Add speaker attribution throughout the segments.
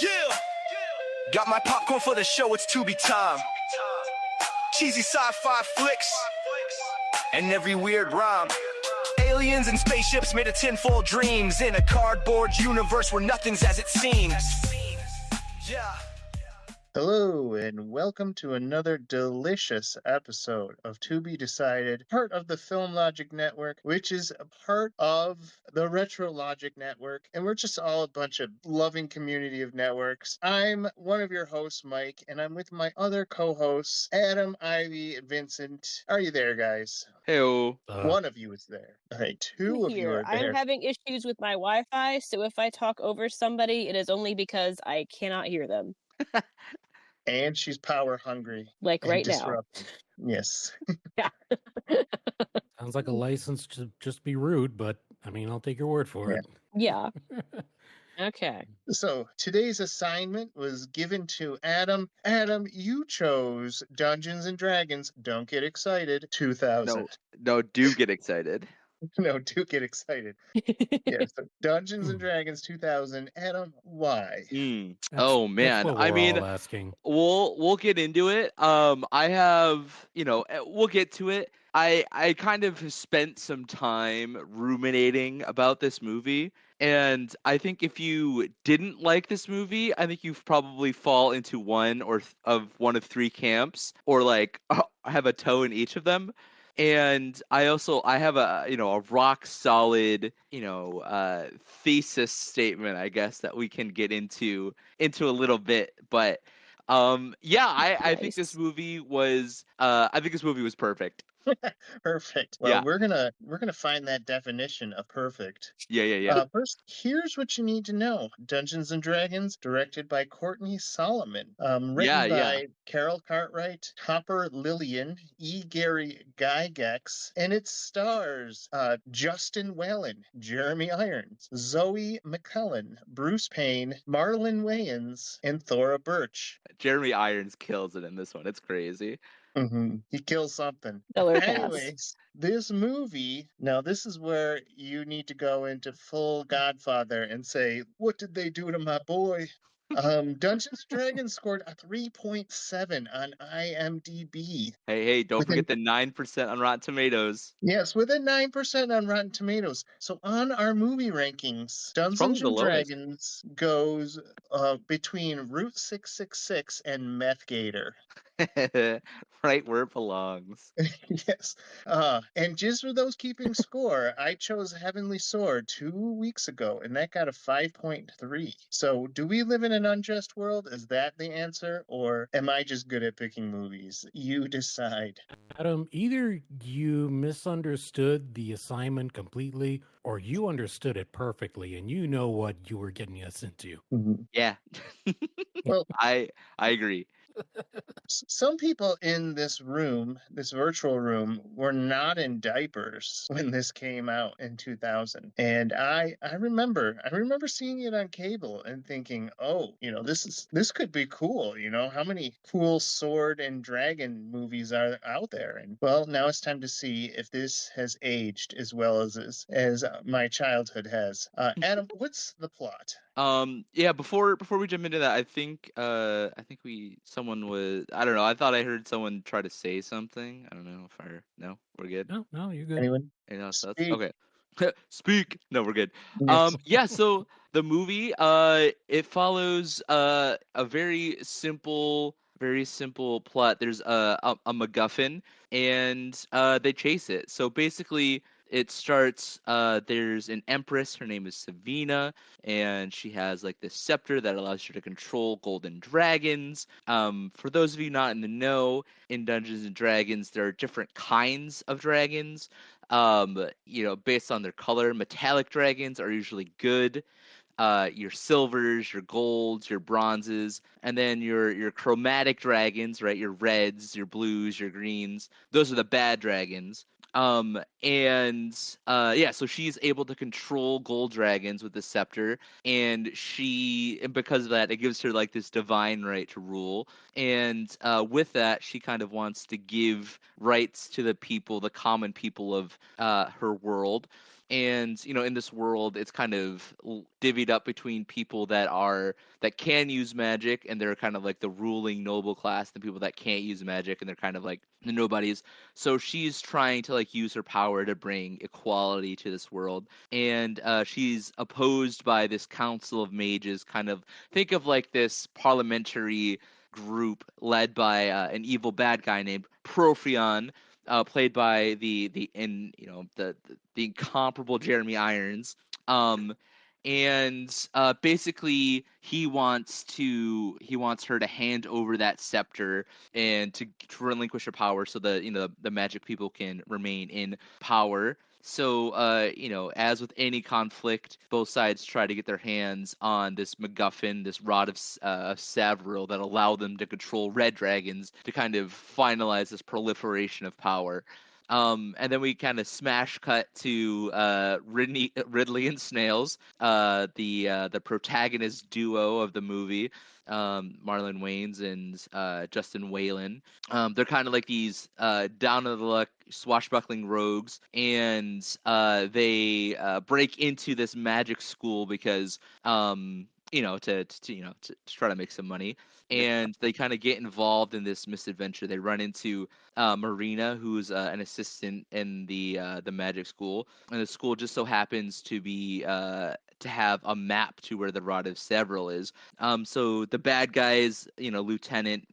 Speaker 1: Yeah, got my popcorn for the show, it's Tubi time. Cheesy sci-fi flicks and every weird rhyme. Aliens and spaceships made of tinfoil dreams in a cardboard universe where nothing's as it seems. Yeah.
Speaker 2: Hello, and welcome to another delicious episode of TubiDecided, part of the Film Logic Network, which is a part of the Retro Logic Network, and we're just all a bunch of loving community of networks. I'm one of your hosts, Mike, and I'm with my other co-hosts, Adam, Ivy, and Vincent. Are you there, guys?
Speaker 3: Heyo.
Speaker 2: One of you is there. All right, two of you are there.
Speaker 4: I'm having issues with my Wi-Fi, so if I talk over somebody, it is only because I cannot hear them.
Speaker 2: And she's power hungry.
Speaker 4: Like right now.
Speaker 2: Yes.
Speaker 4: Yeah.
Speaker 5: Sounds like a license to just be rude, but I mean, I'll take your word for it.
Speaker 4: Yeah. Okay.
Speaker 2: So today's assignment was given to Adam. Adam, you chose Dungeons and Dragons. Don't get excited. 2000.
Speaker 3: No, do get excited.
Speaker 2: No, do get excited. Yeah, so Dungeons and Dragons 2000. Adam, why?
Speaker 3: Oh man,
Speaker 5: that's what
Speaker 3: I mean,
Speaker 5: all asking.
Speaker 3: we'll get into it. I have, we'll get to it. I kind of spent some time ruminating about this movie, and I think if you didn't like this movie, I think you've probably fall into one of three camps, or like have a toe in each of them. And I have a rock solid thesis statement, I guess, that we can get into a little bit. But I think this movie was perfect.
Speaker 2: Perfect. Well, we're gonna find that definition of perfect.
Speaker 3: Yeah.
Speaker 2: First, here's what you need to know: Dungeons and Dragons, directed by Courtney Solomon, written by Carol Cartwright, Topper Lillian, E. Gary Gygax, and it stars Justin Whalen, Jeremy Irons, Zoe McCullen, Bruce Payne, Marlon Wayans, and Thora Birch.
Speaker 3: Jeremy Irons kills it in this one. It's crazy.
Speaker 2: Mm-hmm. He kills something. Anyways, this movie, now this is where you need to go into full Godfather and say, what did they do to my boy? Dungeons & Dragons scored a 3.7 on IMDb.
Speaker 3: Hey, don't forget the 9% on Rotten Tomatoes.
Speaker 2: Yes, with a 9% on Rotten Tomatoes. So on our movie rankings, Dungeons & Dragons goes between Route 666 and Meth Gator.
Speaker 3: Right where it belongs.
Speaker 2: Yes. And just for those keeping score, I chose Heavenly Sword 2 weeks ago, and that got a 5.3. So do we live in an unjust world? Is that the answer? Or am I just good at picking movies? You decide.
Speaker 5: Adam, either you misunderstood the assignment completely, or you understood it perfectly, and you know what you were getting us into.
Speaker 2: Mm-hmm.
Speaker 3: Yeah. Well, I agree.
Speaker 2: Some people in this room, this virtual room, were not in diapers when this came out in 2000. And I remember seeing it on cable and thinking, oh, this could be cool. How many cool sword and dragon movies are out there? And well, now it's time to see if this has aged as well as my childhood has. Adam, what's the plot?
Speaker 3: Before we jump into that, I think someone was, I don't know, I thought I heard someone try to say something. I don't know if no, we're good.
Speaker 5: No, you're good.
Speaker 2: Anyone?
Speaker 3: Okay. Speak. No, we're good.
Speaker 2: Yes.
Speaker 3: So the movie, it follows a very simple plot. There's a MacGuffin, and they chase it. So basically, it starts, there's an empress, her name is Savina, and she has like this scepter that allows her to control golden dragons. For those of you not in the know, in Dungeons and Dragons, there are different kinds of dragons, based on their color. Metallic dragons are usually good. Your silvers, your golds, your bronzes, and then your chromatic dragons, right? Your reds, your blues, your greens. Those are the bad dragons. So she's able to control gold dragons with the scepter, and because of that, it gives her like this divine right to rule. And with that, she kind of wants to give rights to the people, the common people of her world. And in this world, it's kind of divvied up between people that can use magic, and they're kind of like the ruling noble class, the people that can't use magic, and they're kind of like the nobodies. So she's trying to like use her power to bring equality to this world, and she's opposed by this council of mages. Kind of think of like this parliamentary group led by an evil bad guy named Profion, played by the incomparable Jeremy Irons. Um, and basically he wants her to hand over that scepter and to relinquish her power so that the magic people can remain in power. So as with any conflict, both sides try to get their hands on this MacGuffin, this rod of Savril that allow them to control red dragons to kind of finalize this proliferation of power. And then we kind of smash cut to Ridley and Snails, the protagonist duo of the movie, Marlon Wayans and Justin Whalen. They're kind of like these down on the luck swashbuckling rogues, and they break into this magic school because to try to make some money. And they kind of get involved in this misadventure. They run into Marina, who's an assistant in the magic school, and the school just so happens to be to have a map to where the Rod of Several is. So the bad guys, Lieutenant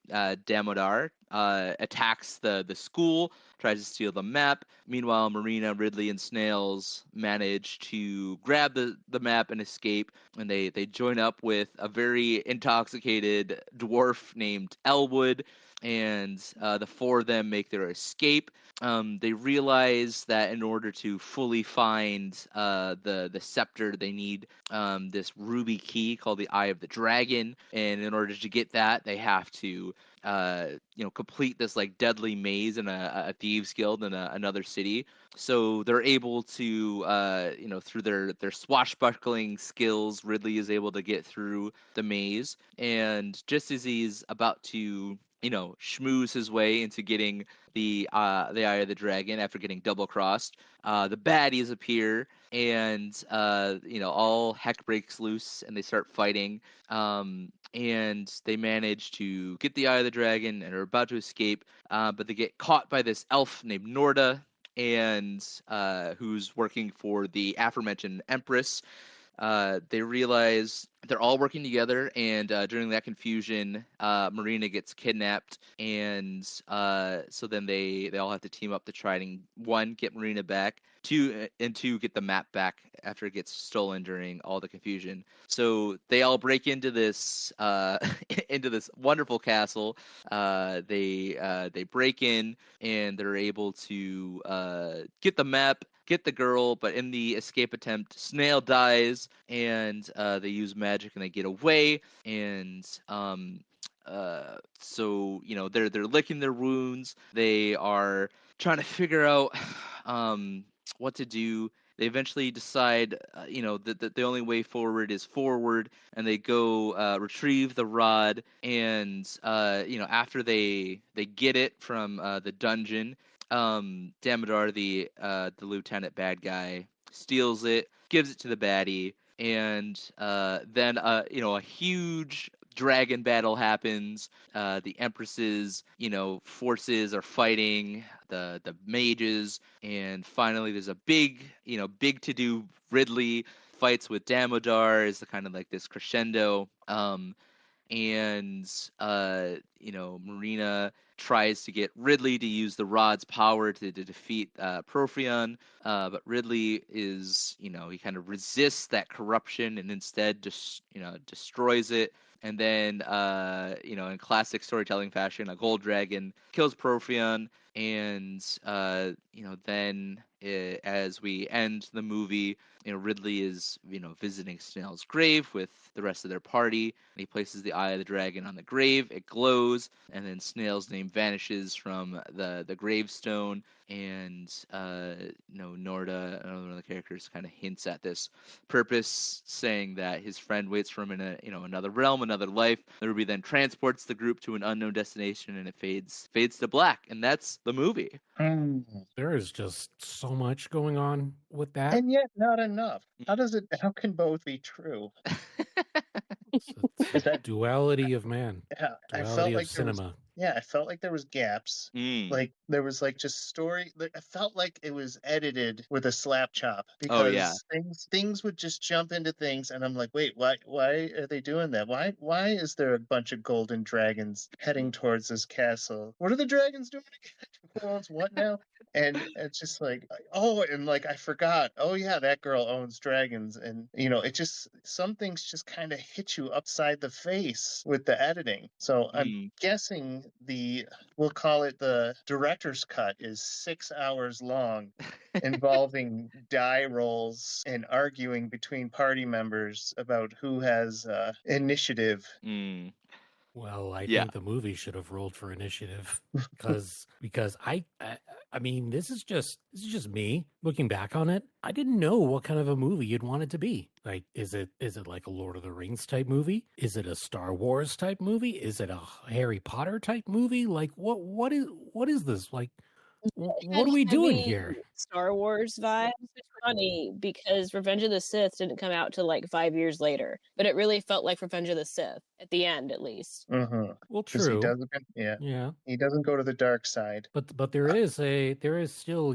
Speaker 3: Damodar, attacks the school, tries to steal the map. Meanwhile, Marina, Ridley, and Snails manage to grab the map and escape, and they join up with a very intoxicated dwarf named Elwood, and the four of them make their escape. They realize that in order to fully find the scepter, they need this ruby key called the Eye of the Dragon, and in order to get that, they have to complete this like deadly maze in a thieves guild in another city. So they're able to through their swashbuckling skills, Ridley is able to get through the maze, and just as he's about to schmooze his way into getting the Eye of the Dragon after getting double crossed, the baddies appear, and all heck breaks loose, and they start fighting. And they manage to get the Eye of the Dragon and are about to escape, but they get caught by this elf named Norda, and who's working for the aforementioned Empress. They realize they're all working together, and during that confusion, Marina gets kidnapped, and so then they all have to team up to try and, one, get Marina back, two, get the map back after it gets stolen during all the confusion. So they all break into this into this wonderful castle. They break in, and they're able to get the map, get the girl, but in the escape attempt, Snail dies, and they use magic and they get away. And so they're licking their wounds. They are trying to figure out what to do. They eventually decide, that the only way forward is forward, and they go retrieve the rod. And after they get it from the dungeon, Damodar, the lieutenant bad guy, steals it, gives it to the baddie, and then a huge dragon battle happens. The Empress's forces are fighting the mages, and finally there's a big to do. Ridley fights with Damodar is the kind of like this crescendo. And Marina tries to get Ridley to use the rod's power to defeat Profion, but Ridley is he kind of resists that corruption and instead just destroys it. And then in classic storytelling fashion, a gold dragon kills Profion, and then as we end the movie, Ridley is visiting Snail's grave with the rest of their party, and he places the Eye of the Dragon on the grave. It glows, and then Snail's name vanishes from the gravestone, and Norda, another one of the characters, kind of hints at this purpose, saying that his friend waits for him in another realm, another life. The ruby then transports the group to an unknown destination, and it fades to black, and that's the movie.
Speaker 5: There is just so much going on with that.
Speaker 2: And yet not enough. How can both be true?
Speaker 5: It's a duality of man.
Speaker 2: Yeah,
Speaker 5: Duality of cinema.
Speaker 2: I felt like there was gaps. Like there was like just story. Like, I felt like it was edited with a slap chop because things would just jump into things, and I'm like, wait, why are they doing that? Why is there a bunch of golden dragons heading towards this castle? What are the dragons doing again? Who owns what now? And it's just like, oh, and like I forgot. Oh yeah, that girl owns dragons, and it just some things just kind of hit you upside the face with the editing. So I'm guessing we'll call it the director's cut is 6 hours long, involving die rolls and arguing between party members about who has initiative.
Speaker 5: Well, I think the movie should have rolled for initiative because I mean, this is just me looking back on it. I didn't know what kind of a movie you'd want it to be. Like, is it like a Lord of the Rings type movie? Is it a Star Wars type movie? Is it a Harry Potter type movie? Like, what is this? Like, what are we doing here?
Speaker 4: Star Wars vibes. It's funny because Revenge of the Sith didn't come out till like 5 years later, but it really felt like Revenge of the Sith at the end, at least.
Speaker 2: Mm-hmm.
Speaker 5: Well, true.
Speaker 2: He doesn't go to the dark side.
Speaker 5: But there is still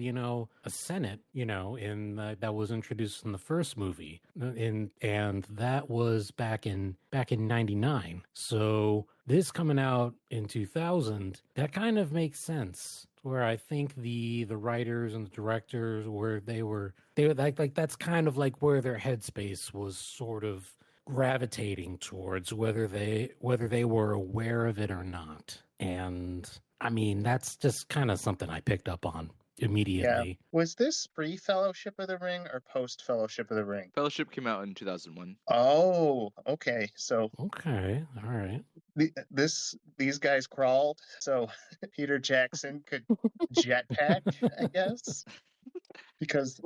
Speaker 5: a Senate in that was introduced in the first movie, and that was back in '99. So this coming out in 2000, that kind of makes sense. Where I think the writers and the directors they were like that's kind of like where their headspace was sort of gravitating towards, whether they were aware of it or not. And I mean, that's just kind of something I picked up on immediately.
Speaker 2: Yeah. Was this pre-Fellowship of the Ring or post-Fellowship of the Ring?
Speaker 3: Fellowship came out in 2001.
Speaker 2: Oh, okay. So
Speaker 5: okay, all right.
Speaker 2: These guys crawled, so Peter Jackson could jetpack, I guess. Because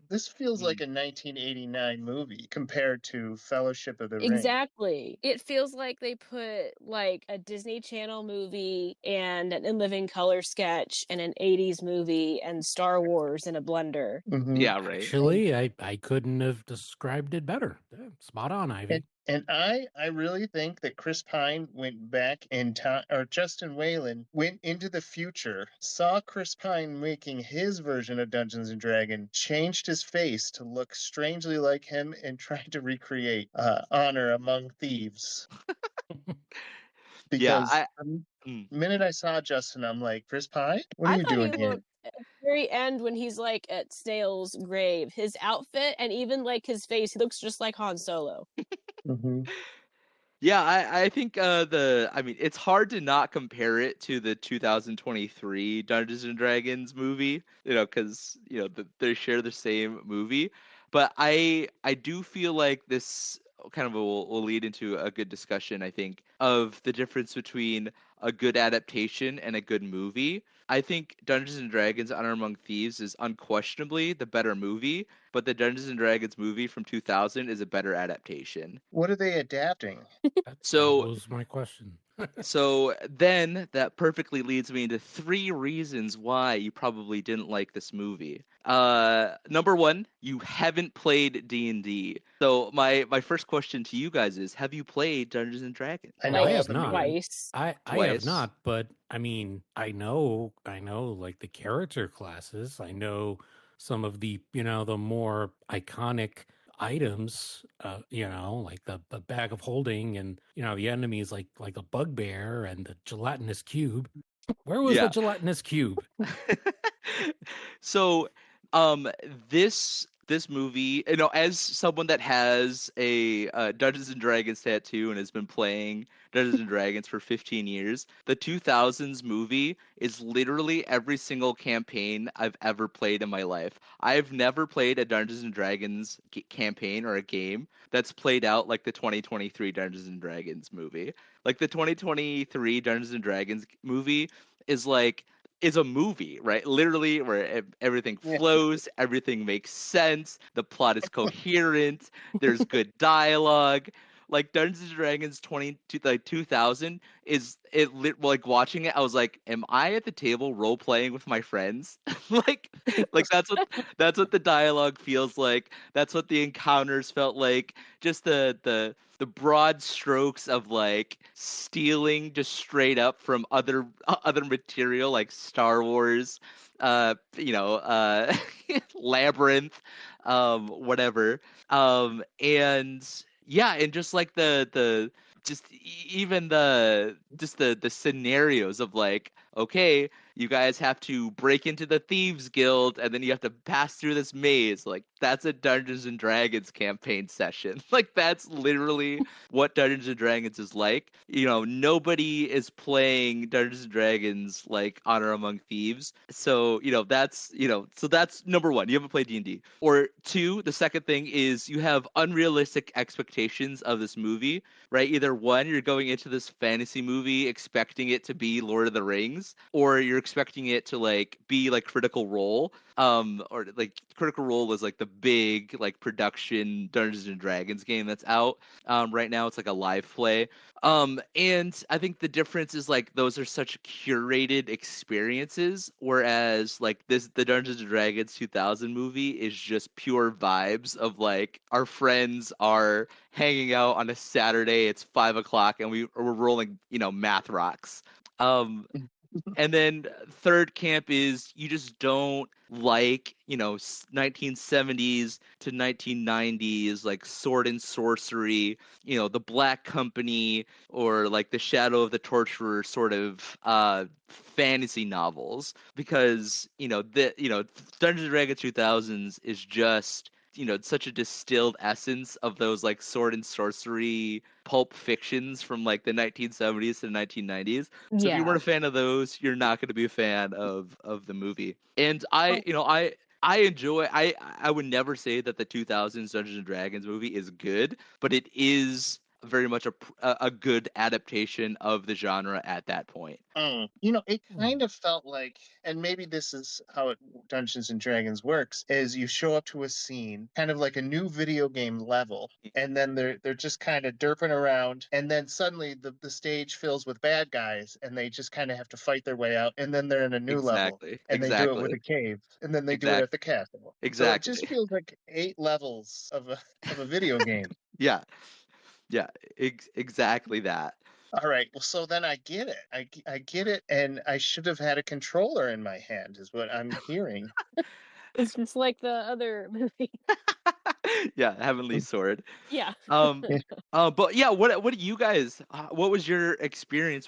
Speaker 2: this feels like a 1989 movie compared to Fellowship of the Ring.
Speaker 4: Exactly. It feels like they put like a Disney Channel movie and an In Living Color sketch and an 80s movie and Star Wars in a blender.
Speaker 2: Mm-hmm.
Speaker 3: Yeah, right.
Speaker 5: Actually, I couldn't have described it better. Spot on, Ivy.
Speaker 2: And I really think that Chris Pine went back in time, or Justin Whalen went into the future, saw Chris Pine making his version of Dungeons and Dragons, changed his face to look strangely like him, and tried to recreate Honor Among Thieves. Because the minute I saw Justin, I'm like, Chris Pine? What are you doing here?
Speaker 4: At the very end, when he's like at Snails' grave, his outfit and even like his face, he looks just like Han Solo.
Speaker 2: Mm-hmm.
Speaker 3: Yeah, I think it's hard to not compare it to the 2023 Dungeons and Dragons movie, because they share the same movie. But I do feel like this kind of will lead into a good discussion, I think, of the difference between a good adaptation and a good movie. I think Dungeons and Dragons Honor Among Thieves is unquestionably the better movie, but the Dungeons and Dragons movie from 2000 is a better adaptation.
Speaker 2: What are they adapting?
Speaker 5: That was my question.
Speaker 3: So then that perfectly leads me into 3 reasons why you probably didn't like this movie. Number 1, you haven't played D&D. So my first question to you guys is, have you played Dungeons and Dragons?
Speaker 5: I have not.
Speaker 4: Twice.
Speaker 5: I have not, but I mean, I know like the character classes. I know some of the, the more iconic items, like the bag of holding, and the enemies like a bugbear and the gelatinous cube. Where was the gelatinous cube?
Speaker 3: So this movie, as someone that has a Dungeons and Dragons tattoo and has been playing Dungeons and Dragons for 15 years, the 2000s movie is literally every single campaign I've ever played in my life. I've never played a Dungeons and Dragons campaign or a game that's played out like the 2023 Dungeons and Dragons movie. Like the 2023 Dungeons and Dragons movie is like is a movie, right? Literally, where everything
Speaker 2: Yeah.
Speaker 3: flows, everything makes sense, the plot is coherent, there's good dialogue. Like Dungeons and Dragons 2000 is like watching it. I was like, am I at the table role playing with my friends? like, like that's what the dialogue feels like. That's what the encounters felt like. Just the broad strokes of like stealing just straight up from other material like Star Wars, Labyrinth, whatever, and yeah, and just like the just even the scenarios of like, okay, you guys have to break into the thieves guild and then you have to pass through this maze. Like that's a Dungeons and Dragons campaign session. Like that's literally what Dungeons and Dragons is like. Nobody is playing Dungeons and Dragons like Honor Among Thieves. So, that's number one. You haven't played D&D. Or two, the second thing is you have unrealistic expectations of this movie, right? Either one, you're going into this fantasy movie expecting it to be Lord of the Rings, or you're expecting it to like be like Critical Role. Or like Critical Role is like the big like production Dungeons and Dragons game that's out. Right now it's like a live play. And I think the difference is like those are such curated experiences, whereas like the Dungeons and Dragons 2000 movie is just pure vibes of like our friends are hanging out on a Saturday, it's 5 o'clock, and we're rolling, math rocks. Um, and then third camp is you just don't like, 1970s to 1990s, like sword and sorcery, the Black Company, or like the Shadow of the Torturer sort of fantasy novels, because, Dungeons and Dragons 2000s is just, such a distilled essence of those like sword and sorcery pulp fictions from like the 1970s to the 1990s. So if you
Speaker 4: Yeah.
Speaker 3: weren't a fan of those, you're not going to be a fan of the movie. And I enjoy. I would never say that the 2000s Dungeons and Dragons movie is good, but it is very much a good adaptation of the genre at that point.
Speaker 2: It kind of felt like, and maybe this is how Dungeons and Dragons works, is you show up to a scene, kind of like a new video game level, and then they're just kind of derping around, and then suddenly the stage fills with bad guys, and they just kind of have to fight their way out, and then they're in a new level,
Speaker 3: Exactly.
Speaker 2: and they do it with
Speaker 3: Exactly.
Speaker 2: a cave, and then they do it
Speaker 3: Exactly.
Speaker 2: at the castle. So it just
Speaker 3: Exactly.
Speaker 2: feels like 8 levels of a video game.
Speaker 3: Yeah. Yeah. Exactly that.
Speaker 2: All right. Well, so then I get it. I get it, and I should have had a controller in my hand, is what I'm hearing.
Speaker 4: It's just like the other movie.
Speaker 3: Yeah, Heavenly Sword.
Speaker 4: Yeah.
Speaker 3: Um, but yeah, what do you guys? What was your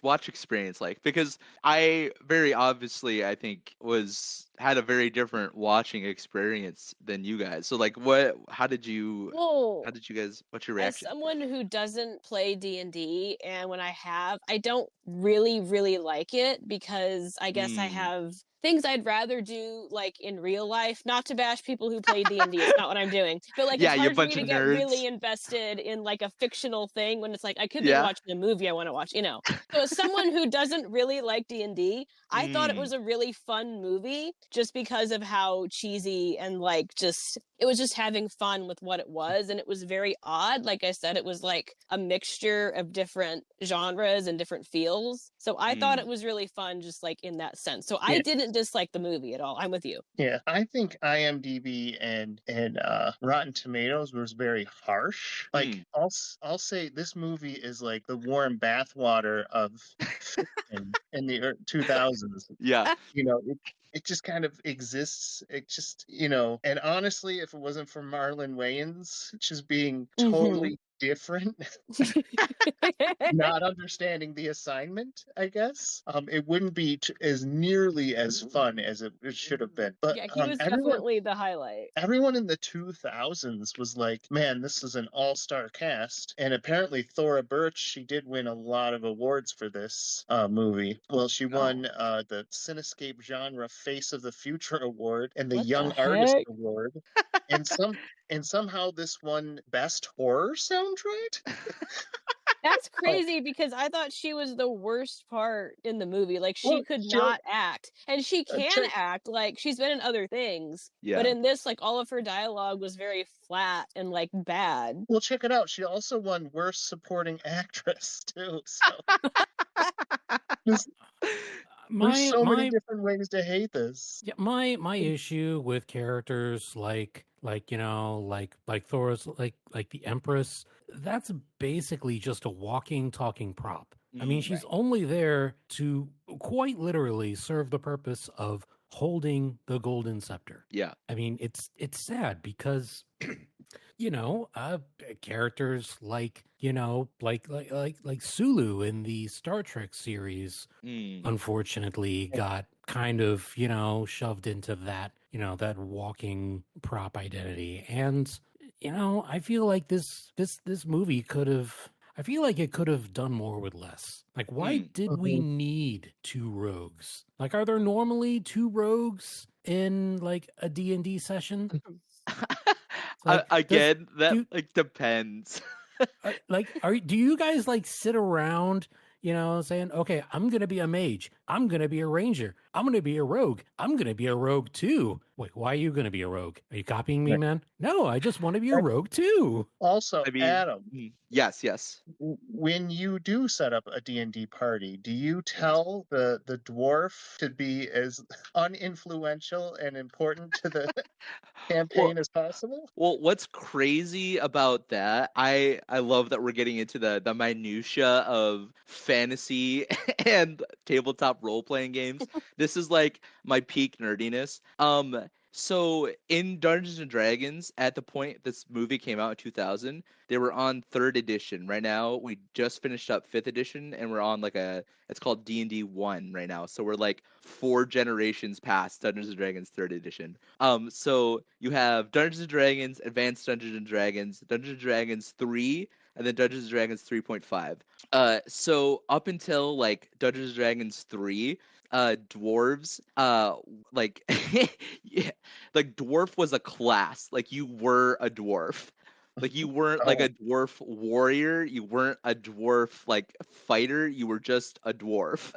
Speaker 3: watch experience like? Because I very obviously, I think, had a very different watching experience than you guys. So like, How did you?
Speaker 4: Well,
Speaker 3: How did you guys? What's your
Speaker 4: as
Speaker 3: reaction?
Speaker 4: someone who doesn't play D&D, and when I have, I don't really like it, because I guess I
Speaker 3: Mm,
Speaker 4: have things I'd rather do like in real life. Not to bash people who play D&D, it's not what I'm doing. But like
Speaker 3: yeah,
Speaker 4: it's
Speaker 3: you
Speaker 4: hard for me
Speaker 3: bunch of
Speaker 4: to get really
Speaker 3: nerds.
Speaker 4: invested in like a fictional thing when it's like I could be
Speaker 3: Yeah.
Speaker 4: watching a movie I want to watch. So as someone who doesn't really like D&D, I thought it
Speaker 3: Mm,
Speaker 4: was a really fun movie just because of how cheesy and like just it was just having fun with what it was, and it was very odd. Like I said, it was like a mixture of different genres and different feels. So I thought it
Speaker 3: mm,
Speaker 4: was really fun just like in that sense. So I
Speaker 2: Yeah,
Speaker 4: didn't dislike the movie at all. I'm with you.
Speaker 2: yeah. I think IMDb and Rotten Tomatoes was very harsh. Like
Speaker 3: mm.
Speaker 2: I'll say this movie is like the warm bathwater of fiction in the 2000s.
Speaker 3: Yeah.
Speaker 2: It just kind of exists. It just, and honestly, if it wasn't for Marlon Wayans just being
Speaker 4: Mm-hmm.
Speaker 2: totally different, not understanding the assignment, I guess, it wouldn't be as nearly as fun as it should have been. But
Speaker 4: Yeah, he was definitely the highlight.
Speaker 2: everyone in the 2000s was like, man, this is an all-star cast. And apparently Thora Birch, she did win a lot of awards for this movie. Well, she won
Speaker 3: Oh.
Speaker 2: the Cinescape Genre Face of the Future Award and the
Speaker 4: What the
Speaker 2: Young Artist
Speaker 4: heck?
Speaker 2: Award. And somehow this won Best Horror Soundtrack.
Speaker 4: That's crazy because I thought she was the worst part in the movie. Like she
Speaker 2: Well,
Speaker 4: could
Speaker 2: she'll
Speaker 4: not act. And she can
Speaker 2: check.
Speaker 4: act. Like she's been in other things.
Speaker 3: Yeah.
Speaker 4: But in this, like all of her dialogue was very flat and like bad.
Speaker 2: Well, check it out. She also won Worst Supporting Actress too. So there's so many different ways to hate this.
Speaker 5: Yeah, my issue with characters like Thora's like the Empress, that's basically just a walking, talking prop. I mean, she's only there to quite literally serve the purpose of holding the golden scepter.
Speaker 3: Yeah.
Speaker 5: I mean, it's sad because characters like Sulu in the Star Trek series unfortunately got kind of, shoved into that, that walking prop identity. And, I feel like this movie I feel like it could have done more with less. Like, why did we need two rogues? Like, are there normally two rogues in like a D&D session?
Speaker 3: Like, again, that depends.
Speaker 5: Do you guys like sit around, saying, okay, I'm going to be a mage. I'm going to be a ranger. I'm going to be a rogue. I'm going to be a rogue too. Wait, why are you going to be a rogue? Are you copying me, man? No, I just want to be a rogue too.
Speaker 2: Also, Adam.
Speaker 3: Yes.
Speaker 2: When you do set up a D&D party, do you tell the dwarf to be as uninfluential and important to the campaign as possible?
Speaker 3: Well, what's crazy about that, I love that we're getting into the minutia of fantasy and tabletop role-playing games. This is like my peak nerdiness. So in Dungeons and Dragons, at the point this movie came out in 2000, they were on 3rd edition. Right now, we just finished up 5th edition, and we're on it's called D&D 1 right now. So we're like 4 generations past Dungeons and Dragons 3rd edition. So you have Dungeons and Dragons, Advanced Dungeons and Dragons, Dungeons and Dragons 3, and then Dungeons and Dragons 3.5. So up until like Dungeons and Dragons 3, dwarves, like yeah, like dwarf was a class. Like you were a dwarf. Like you weren't like a dwarf warrior. You weren't a dwarf like fighter. You were just a dwarf.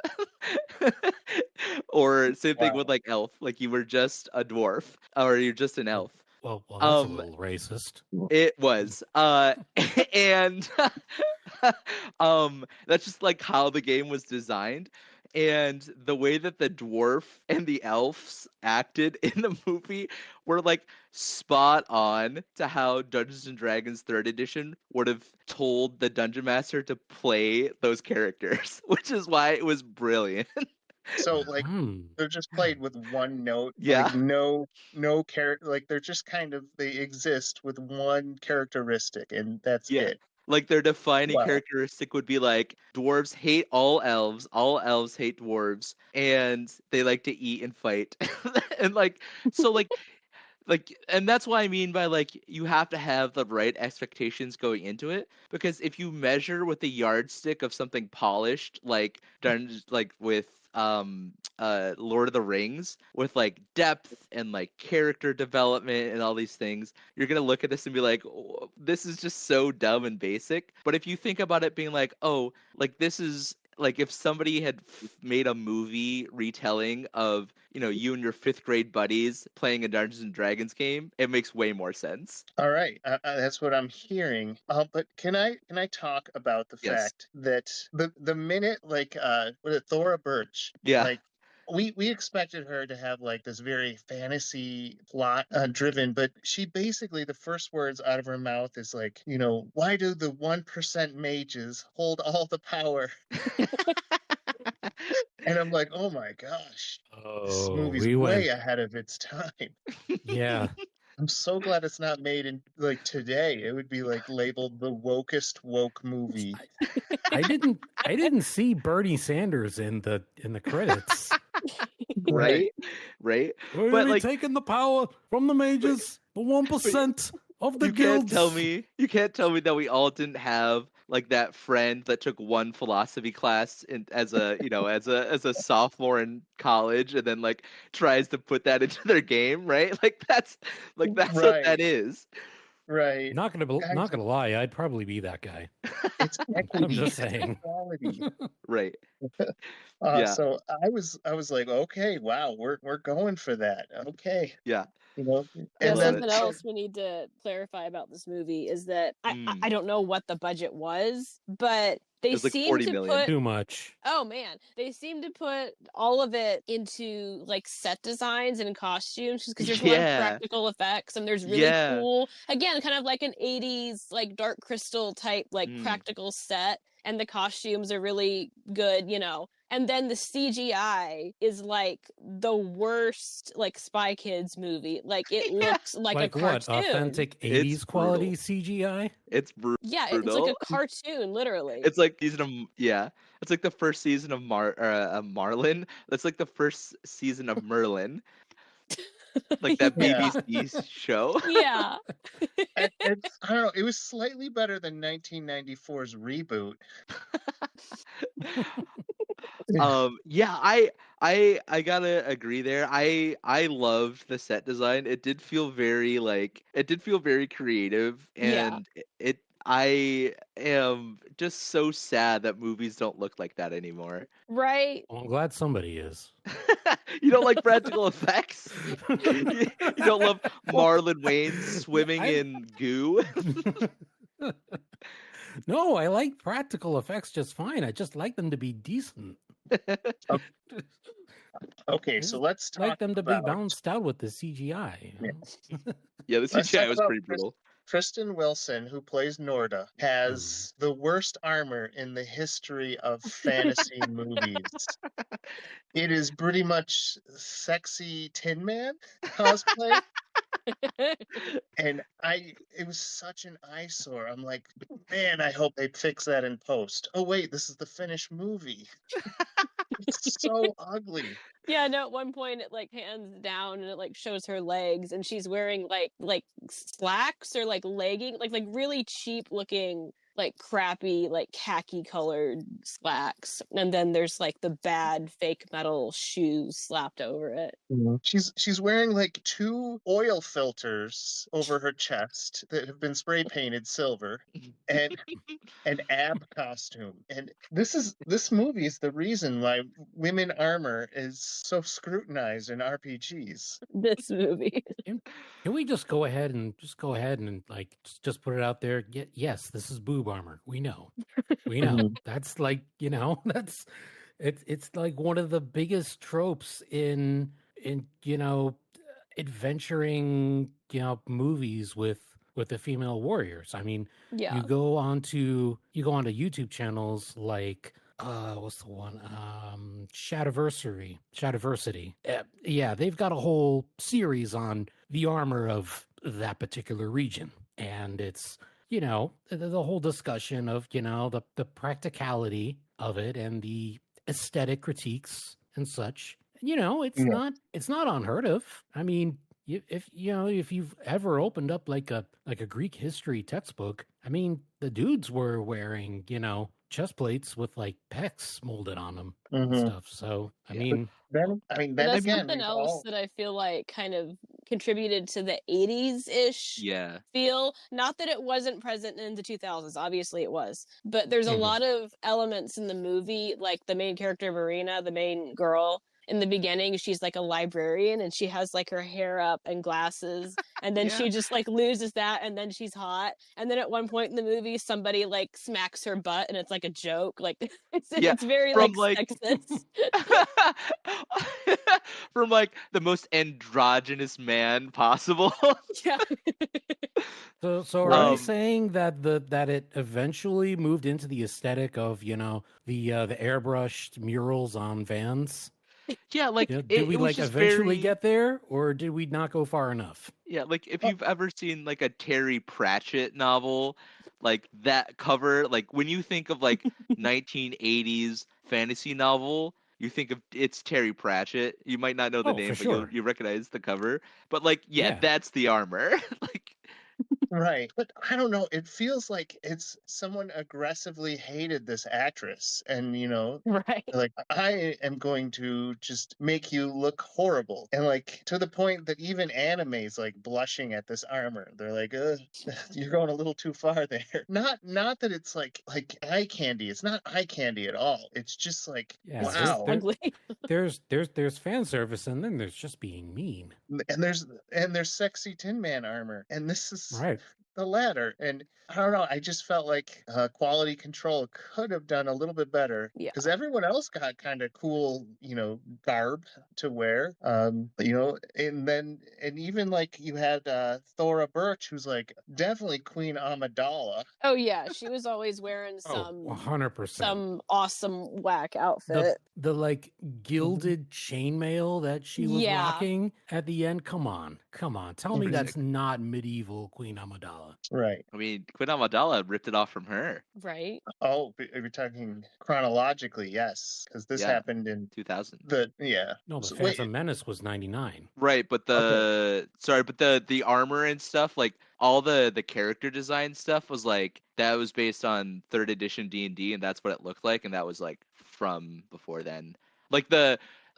Speaker 3: Or same thing with like elf. Like you were just a dwarf, or you're just an elf.
Speaker 5: Well, that's a little racist.
Speaker 3: It was. And that's just like how the game was designed. And the way that the dwarf and the elves acted in the movie were like spot on to how Dungeons and Dragons 3rd edition would have told the dungeon master to play those characters, which is why it was brilliant.
Speaker 2: So like they're just played with one note.
Speaker 3: Yeah.
Speaker 2: Like no character. Like they're just kind of, they exist with one characteristic, and that's it.
Speaker 3: Like their defining characteristic would be like dwarves hate all elves hate dwarves, and they like to eat and fight. And and that's what I mean by like you have to have the right expectations going into it, because if you measure with the yardstick of something polished like with Lord of the Rings, with like depth and like character development and all these things, you're gonna look at this and be like, oh, this is just so dumb and basic. But if you think about it being like, oh, like this is like if somebody had made a movie retelling of, you and your 5th grade buddies playing a Dungeons and Dragons game, it makes way more sense.
Speaker 2: All right, that's what I'm hearing. But can I talk about the fact that the minute like Thora Birch, like we expected her to have like this very fantasy plot driven, but she basically, the first words out of her mouth is like, why do the 1% mages hold all the power? And I'm like, oh my gosh, this movie's way ahead of its time.
Speaker 5: Yeah.
Speaker 2: I'm so glad it's not made in like today. It would be like labeled the wokest woke movie.
Speaker 5: I didn't see Bernie Sanders in the credits.
Speaker 3: Right.
Speaker 5: We're
Speaker 3: but
Speaker 5: like taking the power from the mages, the 1% of the guilds.
Speaker 3: You can't tell me that we all didn't have like that friend that took one philosophy class as a sophomore in college, and then like tries to put that into their game, right? Like that's what that is.
Speaker 2: Right.
Speaker 5: Not gonna lie, I'd probably be that guy.
Speaker 2: It's equity.
Speaker 5: I'm just saying.
Speaker 2: Quality.
Speaker 3: Right. Yeah.
Speaker 2: So I was like, okay, wow, we're going for that. Okay,
Speaker 3: Yeah.
Speaker 2: you know,
Speaker 4: Yeah,
Speaker 2: and
Speaker 3: love
Speaker 2: then
Speaker 4: something else we need to clarify about this movie is that I don't know what the budget was, but they
Speaker 3: It was like
Speaker 4: seem
Speaker 3: 40
Speaker 4: to
Speaker 3: million.
Speaker 4: put
Speaker 5: Too much.
Speaker 4: oh man, they seem to put all of it into like set designs and costumes because there's a lot of
Speaker 3: Yeah.
Speaker 4: practical effects and there's really
Speaker 3: Yeah.
Speaker 4: cool, again, kind of like an 80s like Dark Crystal type like
Speaker 3: Mm.
Speaker 4: practical set, and the costumes are really good, you know. And then the CGI is like the worst like Spy Kids movie. Like it looks like
Speaker 5: Like
Speaker 4: a
Speaker 5: what?
Speaker 4: cartoon.
Speaker 5: Authentic
Speaker 3: It's
Speaker 5: 80s quality
Speaker 3: brutal.
Speaker 5: CGI?
Speaker 3: It's brutal.
Speaker 4: Yeah, it's like a cartoon, literally.
Speaker 3: It's like it's like the first season of Marlin. That's like the first season of Merlin. Like that
Speaker 2: Yeah.
Speaker 3: BBC show.
Speaker 4: Yeah.
Speaker 2: I don't know. It was slightly better than 1994's reboot.
Speaker 3: Yeah, I gotta agree there. I loved the set design. It did feel very creative,
Speaker 4: Yeah.
Speaker 3: and I am just so sad that movies don't look like that anymore.
Speaker 4: Right.
Speaker 5: Well, I'm glad somebody is.
Speaker 3: You don't like practical effects? You don't love Marlon Wayans swimming in goo?
Speaker 5: No, I like practical effects just fine. I just like them to be decent.
Speaker 2: Okay, so let's
Speaker 5: I like
Speaker 2: talk
Speaker 5: them to be
Speaker 2: about
Speaker 5: balanced out with the CGI. You know?
Speaker 3: Yeah, the
Speaker 2: Let's
Speaker 3: CGI
Speaker 2: talk
Speaker 3: was
Speaker 2: about
Speaker 3: pretty brutal.
Speaker 2: Kristen Wilson, who plays Norda, has the worst armor in the history of fantasy movies. It is pretty much sexy Tin Man cosplay. And it was such an eyesore. I'm like, man, I hope they fix that in post. Oh wait, this is the finished movie. It's so ugly.
Speaker 4: Yeah, no, at one point it like hands down and it like shows her legs and she's wearing like slacks or like legging, like really cheap looking, like crappy, like khaki colored slacks. And then there's like the bad fake metal shoes slapped over it.
Speaker 2: She's wearing like 2 oil filters over her chest that have been spray painted silver and an ab costume. And this movie is the reason why women armor is so scrutinized in RPGs.
Speaker 4: This movie.
Speaker 5: Can we just go ahead and like just put it out there? Yes, this is boob armor. We know. That's like, you know, it's like one of the biggest tropes in you know, adventuring, you know, movies with the female warriors. I mean,
Speaker 4: Yeah.
Speaker 5: you go onto YouTube channels like what's the one? Shadiversity. Yeah, they've got a whole series on the armor of that particular region. And it's, you know, the whole discussion of, you know, the practicality of it and the aesthetic critiques and such. You know, it's not unheard of. I mean, if you've ever opened up like a Greek history textbook, I mean, the dudes were wearing, you know, chest plates with like pecs molded on them and stuff. So I mean,
Speaker 2: then
Speaker 4: That's
Speaker 2: again,
Speaker 4: something else that I feel like kind of contributed to the 80s-ish feel. Not that it wasn't present in the 2000s, obviously it was, but there's a lot of elements in the movie, like the main character Marina, the main girl. In the beginning, she's like a librarian and she has like her hair up and glasses, and then she just like loses that, and then she's hot, and then at one point in the movie somebody like smacks her butt and it's like a joke, like it's very like sexist.
Speaker 3: From like the most androgynous man possible.
Speaker 4: Yeah.
Speaker 5: So are you saying that that it eventually moved into the aesthetic of, you know, the airbrushed murals on vans?
Speaker 3: Yeah, like
Speaker 5: did we like eventually get there, or did we not go far enough?
Speaker 3: Yeah, like if you've ever seen like a Terry Pratchett novel, like that cover, like when you think of like 1980s fantasy novel, you think of it's Terry Pratchett. You might not know the name, but you recognize the cover. But like, that's the armor. Like,
Speaker 2: Right. But I don't know. It feels like it's someone aggressively hated this actress. And,
Speaker 4: Right.
Speaker 2: like, I am going to just make you look horrible. And, like, to the point that even anime's, like, blushing at this armor. They're like, you're going a little too far there. Not that it's, like eye candy. It's not eye candy at all. It's just, like,
Speaker 5: Yeah,
Speaker 4: It's just
Speaker 2: wow.
Speaker 4: ugly.
Speaker 5: there's fan service, and then there's just being mean.
Speaker 2: And there's sexy Tin Man armor. And this is
Speaker 5: Right.
Speaker 2: the latter. And I don't know. I just felt like quality control could have done a little bit better
Speaker 4: Yeah.
Speaker 2: because everyone else got kind of cool, garb to wear. And even like you had Thora Birch, who's like definitely Queen Amidala.
Speaker 4: Oh yeah, she was always wearing
Speaker 5: Oh,
Speaker 4: some
Speaker 5: 100%.
Speaker 4: some awesome whack outfit.
Speaker 5: The like gilded chainmail that she was
Speaker 4: Yeah.
Speaker 5: rocking at the end. Come on. Tell me that's not medieval Queen Amidala.
Speaker 2: Right.
Speaker 3: I mean, Queen Amidala ripped it off from her.
Speaker 4: Right.
Speaker 2: Oh, are we talking chronologically? Yes, because this
Speaker 3: Yeah.
Speaker 2: happened in
Speaker 3: 2000.
Speaker 5: No, the
Speaker 2: So,
Speaker 5: Phantom Menace was 99.
Speaker 3: Right, but the armor and stuff, like all the character design stuff was like that was based on 3rd edition D&D, and that's what it looked like, and that was like from before then. Like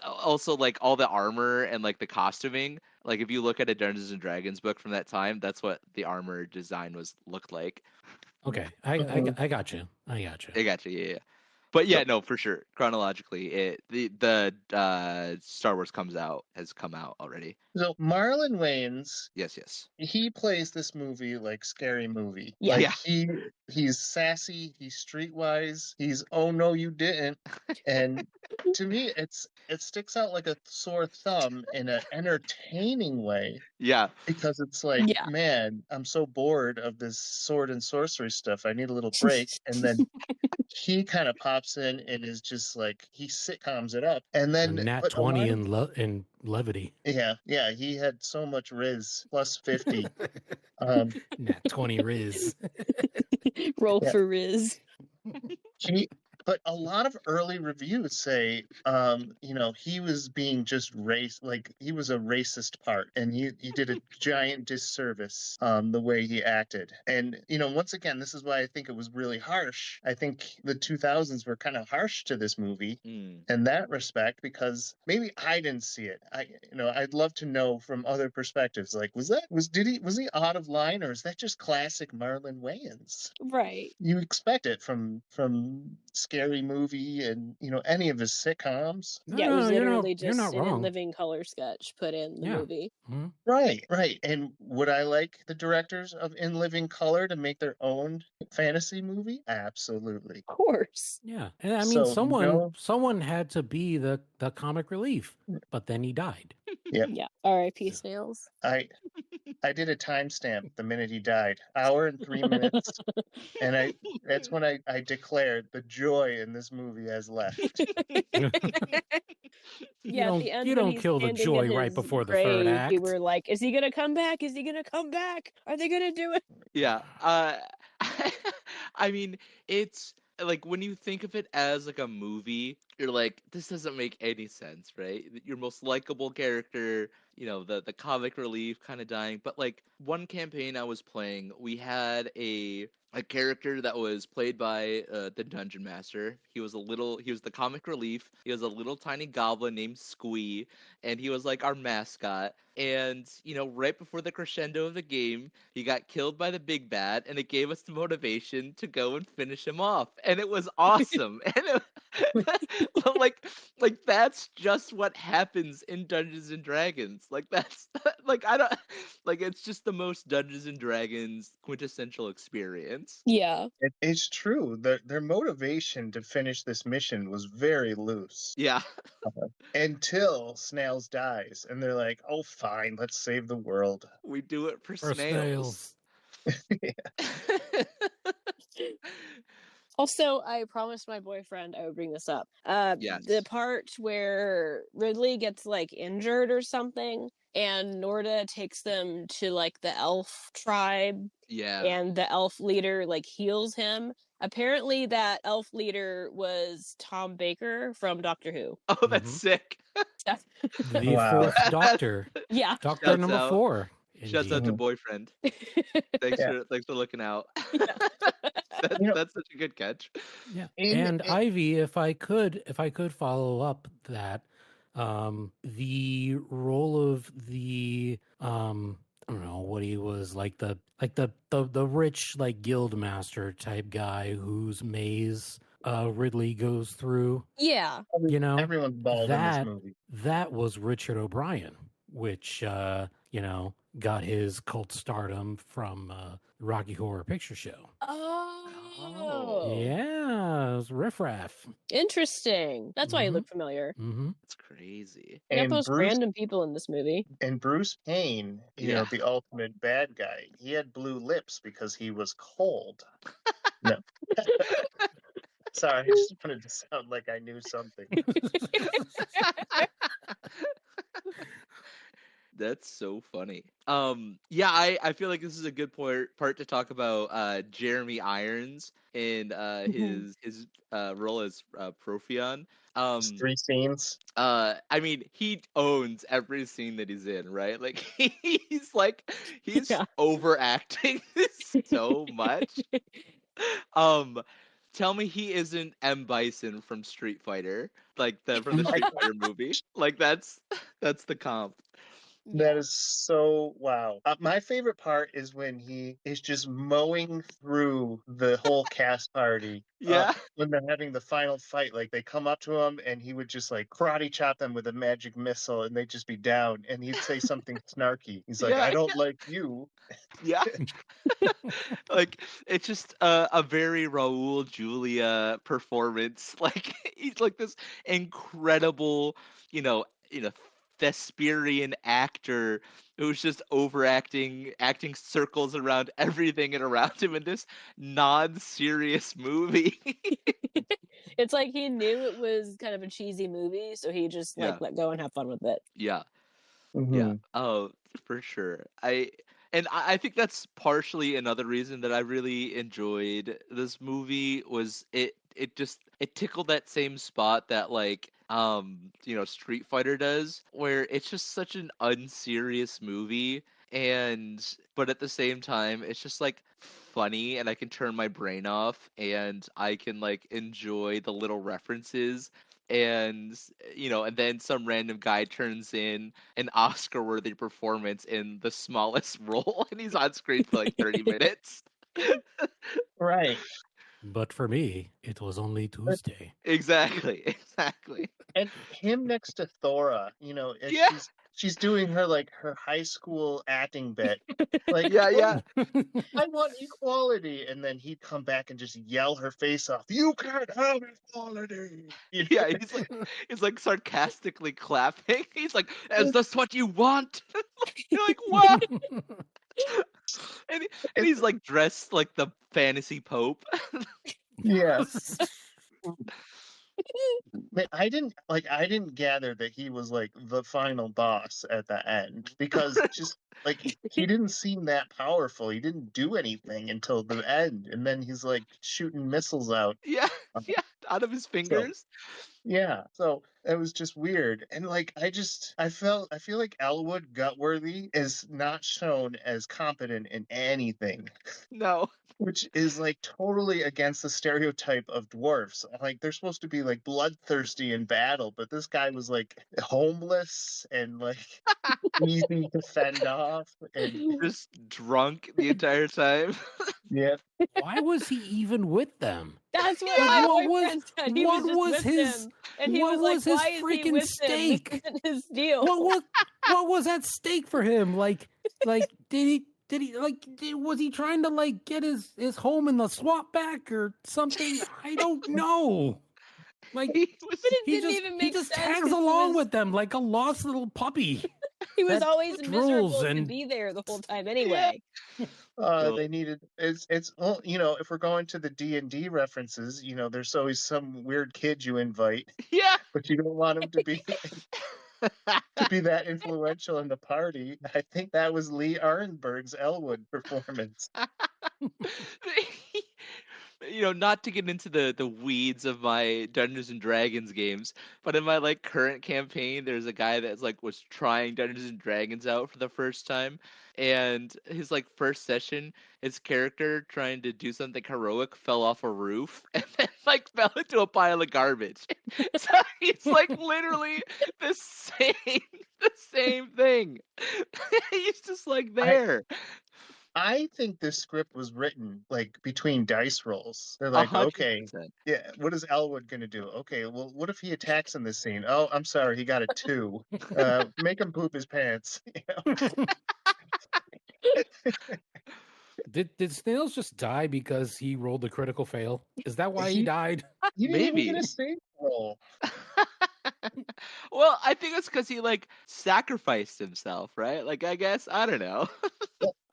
Speaker 3: also like all the armor and like the costuming, like if you look at a Dungeons and Dragons book from that time, that's what the armor design looked like.
Speaker 5: Okay, I got you.
Speaker 3: I got you, yeah. But yeah, no, for sure. Chronologically, the Star Wars has come out already.
Speaker 2: So Marlon Wayans,
Speaker 3: Yes.
Speaker 2: he plays this movie like Scary Movie.
Speaker 4: Yeah.
Speaker 2: Like he's sassy, he's streetwise, he's oh no you didn't. And to me it sticks out like a sore thumb in an entertaining way.
Speaker 3: Yeah.
Speaker 2: Because it's like, man, I'm so bored of this sword and sorcery stuff. I need a little break. And then he kind of pops in and is just like, he sitcoms it up. And then
Speaker 5: Nat 20 in levity.
Speaker 2: Yeah, he had so much Riz, plus 50.
Speaker 5: Nat 20 Riz.
Speaker 4: Roll for Riz.
Speaker 2: But a lot of early reviews say, he was being just he was a racist part, and he did a giant disservice the way he acted. And, once again, this is why I think it was really harsh. I think the 2000s were kind of harsh to this movie in that respect, because maybe I didn't see it. I'd love to know from other perspectives. Like, was he out of line, or is that just classic Marlon Wayans?
Speaker 4: Right.
Speaker 2: You expect it from Scary Movie and any of his sitcoms.
Speaker 4: It was literally
Speaker 5: you're
Speaker 4: just
Speaker 5: not
Speaker 4: in
Speaker 5: wrong.
Speaker 4: living color sketch put in the movie.
Speaker 5: Mm-hmm.
Speaker 2: Right. And would I like the directors of In Living Color to make their own fantasy movie? Absolutely.
Speaker 4: Of course.
Speaker 5: Yeah. And I mean, someone had to be the comic relief, but then he died.
Speaker 2: Yep.
Speaker 4: Yeah. R.I.P. Snails.
Speaker 2: I did a timestamp the minute he died, 1 hour and 3 minutes, and that's when I declared the joy in this movie has left.
Speaker 5: You don't kill the joy right before the third act.
Speaker 4: We were like, is he gonna come back? Is he gonna come back? Are they gonna do it?
Speaker 3: Yeah. I mean, it's like when you think of it as like a movie, you're like, this doesn't make any sense, right? Your most likable character, the comic relief kind of dying. But like one campaign I was playing, we had a character that was played by the dungeon master. He was the comic relief. He was a little tiny goblin named Squee, and he was like our mascot. And, right before the crescendo of the game, he got killed by the big bad, and it gave us the motivation to go and finish him off. And it was awesome. And like that's just what happens in Dungeons and Dragons. Like that's it's just the most Dungeons and Dragons quintessential experience.
Speaker 4: Yeah.
Speaker 2: It's true. Their motivation to finish this mission was very loose.
Speaker 3: Yeah.
Speaker 2: Until Snails dies, and they're like, oh, fine, let's save the world.
Speaker 3: We do it for Snails.
Speaker 4: Also, I promised my boyfriend I would bring this up.
Speaker 3: Yes.
Speaker 4: The part where Ridley gets like injured or something, and Norda takes them to like the elf tribe.
Speaker 3: Yeah.
Speaker 4: And the elf leader like heals him. Apparently that elf leader was Tom Baker from Doctor Who.
Speaker 3: Oh, that's sick.
Speaker 5: The fourth Doctor.
Speaker 4: Yeah.
Speaker 5: Doctor number 4.
Speaker 3: Shouts out
Speaker 5: Indeed.
Speaker 3: to
Speaker 2: Mhm.
Speaker 3: boyfriend. Thanks
Speaker 2: Yeah.
Speaker 3: for looking out.
Speaker 4: Yeah.
Speaker 2: You know,
Speaker 3: That's such a good catch.
Speaker 5: Yeah.
Speaker 2: in
Speaker 5: And
Speaker 2: it,
Speaker 5: Ivy, if I could follow up that, the role of the, I don't know what he was, like the rich, like, guild master type guy whose maze Ridley goes through,
Speaker 4: Yeah.
Speaker 5: you know,
Speaker 2: everyone's bald in this
Speaker 5: that
Speaker 2: movie.
Speaker 5: that was Richard O'Brien, which got his cult stardom from Rocky Horror Picture Show.
Speaker 4: Oh.
Speaker 5: Yeah, it was Riff Raff.
Speaker 4: Interesting. That's why you look familiar.
Speaker 5: Mm-hmm.
Speaker 3: That's crazy.
Speaker 4: You got
Speaker 2: And
Speaker 4: most
Speaker 2: Bruce
Speaker 4: random people in this movie.
Speaker 2: and Bruce Payne,
Speaker 3: Yeah.
Speaker 2: the ultimate bad guy. He had blue lips because he was cold. No. Sorry, I just wanted to sound like I knew something.
Speaker 3: That's so funny. Yeah, I feel like this is a good part to talk about Jeremy Irons and his role as Profion.
Speaker 2: It's 3 scenes.
Speaker 3: I mean, he owns every scene that he's in, right? Like he's
Speaker 4: Yeah.
Speaker 3: overacting this so much. Um, tell me he isn't M. Bison from Street Fighter, like from the Street Fighter movie. Like that's the comp.
Speaker 2: That is so wow. My favorite part is when he is just mowing through the whole cast party.
Speaker 3: Yeah.
Speaker 2: When they're having the final fight, like they come up to him and he would just like karate chop them with a magic missile and they'd just be down and he'd say something snarky. He's like,
Speaker 3: Yeah.
Speaker 2: I don't like you.
Speaker 3: Yeah. Like it's just a very Raul Julia performance. Like he's like this incredible, thespian actor who's just acting circles around everything and around him in this non-serious movie.
Speaker 4: It's like he knew it was kind of a cheesy movie, so he just
Speaker 3: Yeah.
Speaker 4: let go and have fun with it.
Speaker 3: Yeah.
Speaker 2: Mm-hmm.
Speaker 3: Yeah. Oh, for sure. I think that's partially another reason that I really enjoyed this movie was it tickled that same spot that like Street Fighter does, where it's just such an unserious movie but at the same time it's just like funny and I can turn my brain off and I can like enjoy the little references and and then some random guy turns in an Oscar-worthy performance in the smallest role, and he's on screen for like 30 minutes.
Speaker 2: Right.
Speaker 5: But for me, it was only Tuesday.
Speaker 3: Exactly.
Speaker 2: And him next to Thora, as
Speaker 3: Yeah.
Speaker 2: she's doing her high school acting bit. Like,
Speaker 3: Yeah.
Speaker 2: I want equality. And then he'd come back and just yell her face off. You can't have equality.
Speaker 3: Yeah, he's like sarcastically clapping. He's like, "Is this what you want?" You're like, "What?" and he's like dressed like the fantasy pope.
Speaker 2: Yes. I didn't gather that he was like the final boss at the end because just like he didn't seem that powerful. He didn't do anything until the end, and then he's like shooting missiles out.
Speaker 3: Yeah, out of his fingers.
Speaker 2: Yeah, so it was just weird, and like I feel like Elwood Gutworthy is not shown as competent in anything.
Speaker 3: No.
Speaker 2: Which is like totally against the stereotype of dwarfs. Like they're supposed to be like bloodthirsty in battle, but this guy was like homeless and like easy to fend off and
Speaker 3: Just drunk the entire time.
Speaker 2: yeah.
Speaker 5: Why was he even with them?
Speaker 4: That's what
Speaker 5: Like,
Speaker 4: my
Speaker 5: what
Speaker 4: boyfriend said. He was just with him, and he
Speaker 5: what
Speaker 4: was
Speaker 5: was
Speaker 4: like,
Speaker 5: his
Speaker 4: "Why is he
Speaker 5: freaking
Speaker 4: with
Speaker 5: stake?
Speaker 4: him? This isn't his deal."
Speaker 5: What was at stake for him? Like was he trying to like get his home in the swap back or something? I don't know. Like
Speaker 4: But it didn't even
Speaker 5: he
Speaker 4: make
Speaker 5: just
Speaker 4: sense
Speaker 5: tags
Speaker 4: 'cause he
Speaker 5: along
Speaker 4: was-
Speaker 5: with them like a lost little puppy.
Speaker 4: He was
Speaker 5: that
Speaker 4: always
Speaker 5: drools
Speaker 4: miserable to
Speaker 5: and-
Speaker 4: be there the whole time anyway.
Speaker 2: They needed it's well, if we're going to the D&D references, there's always some weird kid you invite,
Speaker 3: Yeah.
Speaker 2: but you don't want him to be that influential in the party. I think that was Lee Arenberg's Elwood performance.
Speaker 3: not to get into the weeds of my Dungeons and Dragons games, but in my like current campaign, there's a guy that's like was trying Dungeons and Dragons out for the first time, and his like first session, his character trying to do something heroic fell off a roof and then like fell into a pile of garbage. So he's like literally the same the same thing. He's just like there.
Speaker 2: I think this script was written like between dice rolls. They're
Speaker 3: A
Speaker 2: like,
Speaker 3: hundred
Speaker 2: okay,
Speaker 3: percent.
Speaker 2: yeah, what is Elwood gonna do? Okay, well, what if he attacks in this scene? Oh, I'm sorry, he got a 2. Make him poop his pants.
Speaker 5: Did Snails just die because he rolled a critical fail? Is that why he
Speaker 2: He
Speaker 5: died?
Speaker 2: he didn't even
Speaker 3: Maybe.
Speaker 2: get a save roll.
Speaker 3: Well, I think it's because he like sacrificed himself, right? Like I guess I don't know.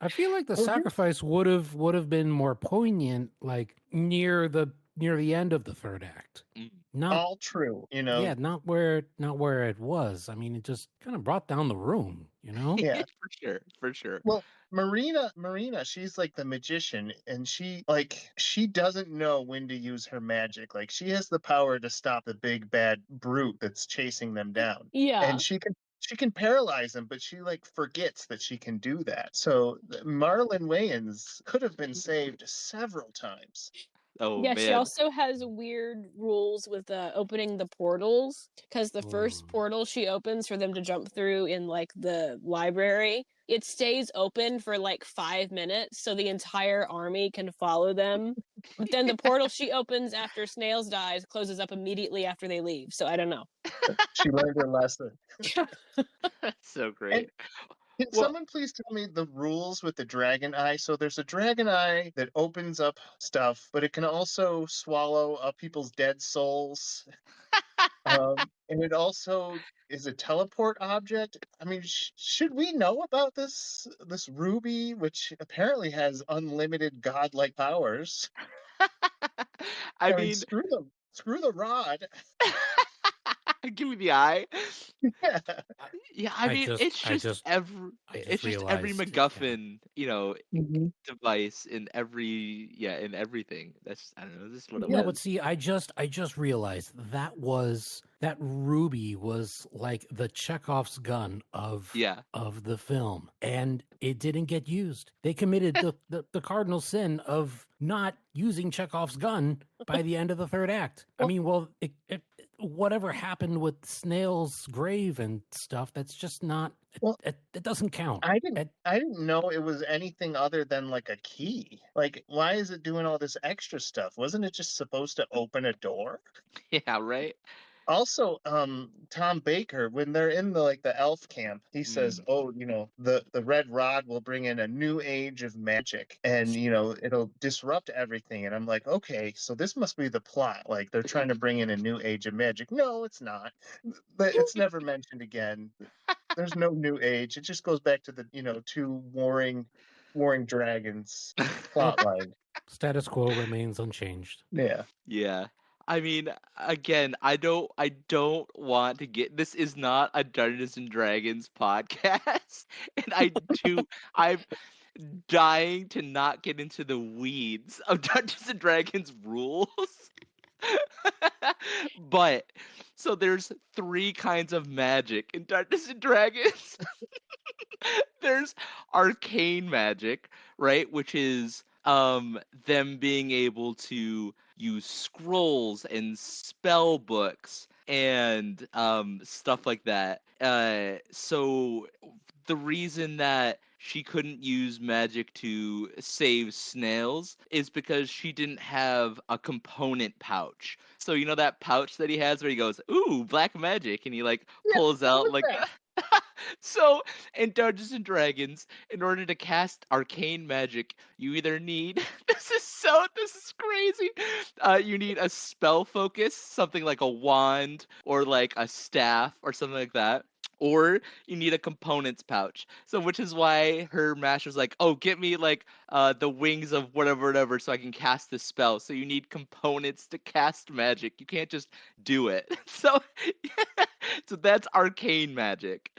Speaker 5: I feel like the
Speaker 2: Well,
Speaker 5: sacrifice would have been more poignant, like near the end of the third act. Not
Speaker 2: all true,
Speaker 5: yeah, not where it was. I mean, it just kind of brought down the room,
Speaker 2: Yeah.
Speaker 3: For sure.
Speaker 2: Well, Marina, she's like the magician, and she doesn't know when to use her magic. Like she has the power to stop the big bad brute that's chasing them down.
Speaker 4: Yeah.
Speaker 2: And she can paralyze him, but she like forgets that she can do that. So Marlon Wayans could have been saved several times.
Speaker 3: Oh
Speaker 4: Yeah,
Speaker 3: man.
Speaker 4: she also has weird rules with opening the portals, because the first portal she opens for them to jump through in like the library, it stays open for like 5 minutes so the entire army can follow them. But then the portal she opens after Snails dies closes up immediately after they leave. So I don't know.
Speaker 2: She learned her lesson.
Speaker 3: That's so great.
Speaker 2: Can
Speaker 3: Well-
Speaker 2: someone please tell me the rules with the dragon eye? So there's a dragon eye that opens up stuff, but it can also swallow up people's dead souls. And it also is a teleport object. I mean, should we know about this ruby, which apparently has unlimited godlike powers?
Speaker 3: I
Speaker 2: I mean,
Speaker 3: mean,
Speaker 2: screw the rod.
Speaker 3: give me the eye.
Speaker 2: Yeah.
Speaker 3: Yeah, I mean, it's just every
Speaker 5: realized,
Speaker 3: MacGuffin,
Speaker 2: Mm-hmm.
Speaker 3: device in everything. That's I don't know. This is what it
Speaker 5: No,
Speaker 3: was.
Speaker 5: but see, I just realized that ruby was like the Chekhov's gun of the film, and it didn't get used. They committed the cardinal sin of not using Chekhov's gun by the end of the third act. I mean, whatever happened with Snails' grave and stuff, that's just not. It doesn't count.
Speaker 2: I didn't know it was anything other than like a key. Like, why is it doing all this extra stuff? Wasn't it just supposed to open a door?
Speaker 3: Yeah, right.
Speaker 2: Also, Tom Baker, when they're in the elf camp, he says, "Oh, the red rod will bring in a new age of magic, and it'll disrupt everything." And I'm like, okay, so this must be the plot. Like they're trying to bring in a new age of magic. No, it's not. It's never mentioned again. There's no new age. It just goes back to the two warring dragons plotline.
Speaker 5: Status quo remains unchanged.
Speaker 2: Yeah.
Speaker 3: Yeah. I mean, again, I don't want to get this is not a Dungeons and Dragons podcast. And I'm dying to not get into the weeds of Dungeons and Dragons rules. But so there's 3 kinds of magic in Dungeons and Dragons. There's arcane magic, right? Which is them being able to use scrolls and spell books and stuff like that. So the reason that she couldn't use magic to save Snails is because she didn't have a component pouch. So that pouch that he has where he goes, "Ooh, black magic," and he like pulls out like So in Dungeons and Dragons, in order to cast arcane magic, you either need this is crazy. You need a spell focus, something like a wand or like a staff or something like that. Or you need a components pouch. So which is why her master's like, "Oh, get me like the wings of whatever, so I can cast this spell." So you need components to cast magic. You can't just do it. So so that's arcane magic.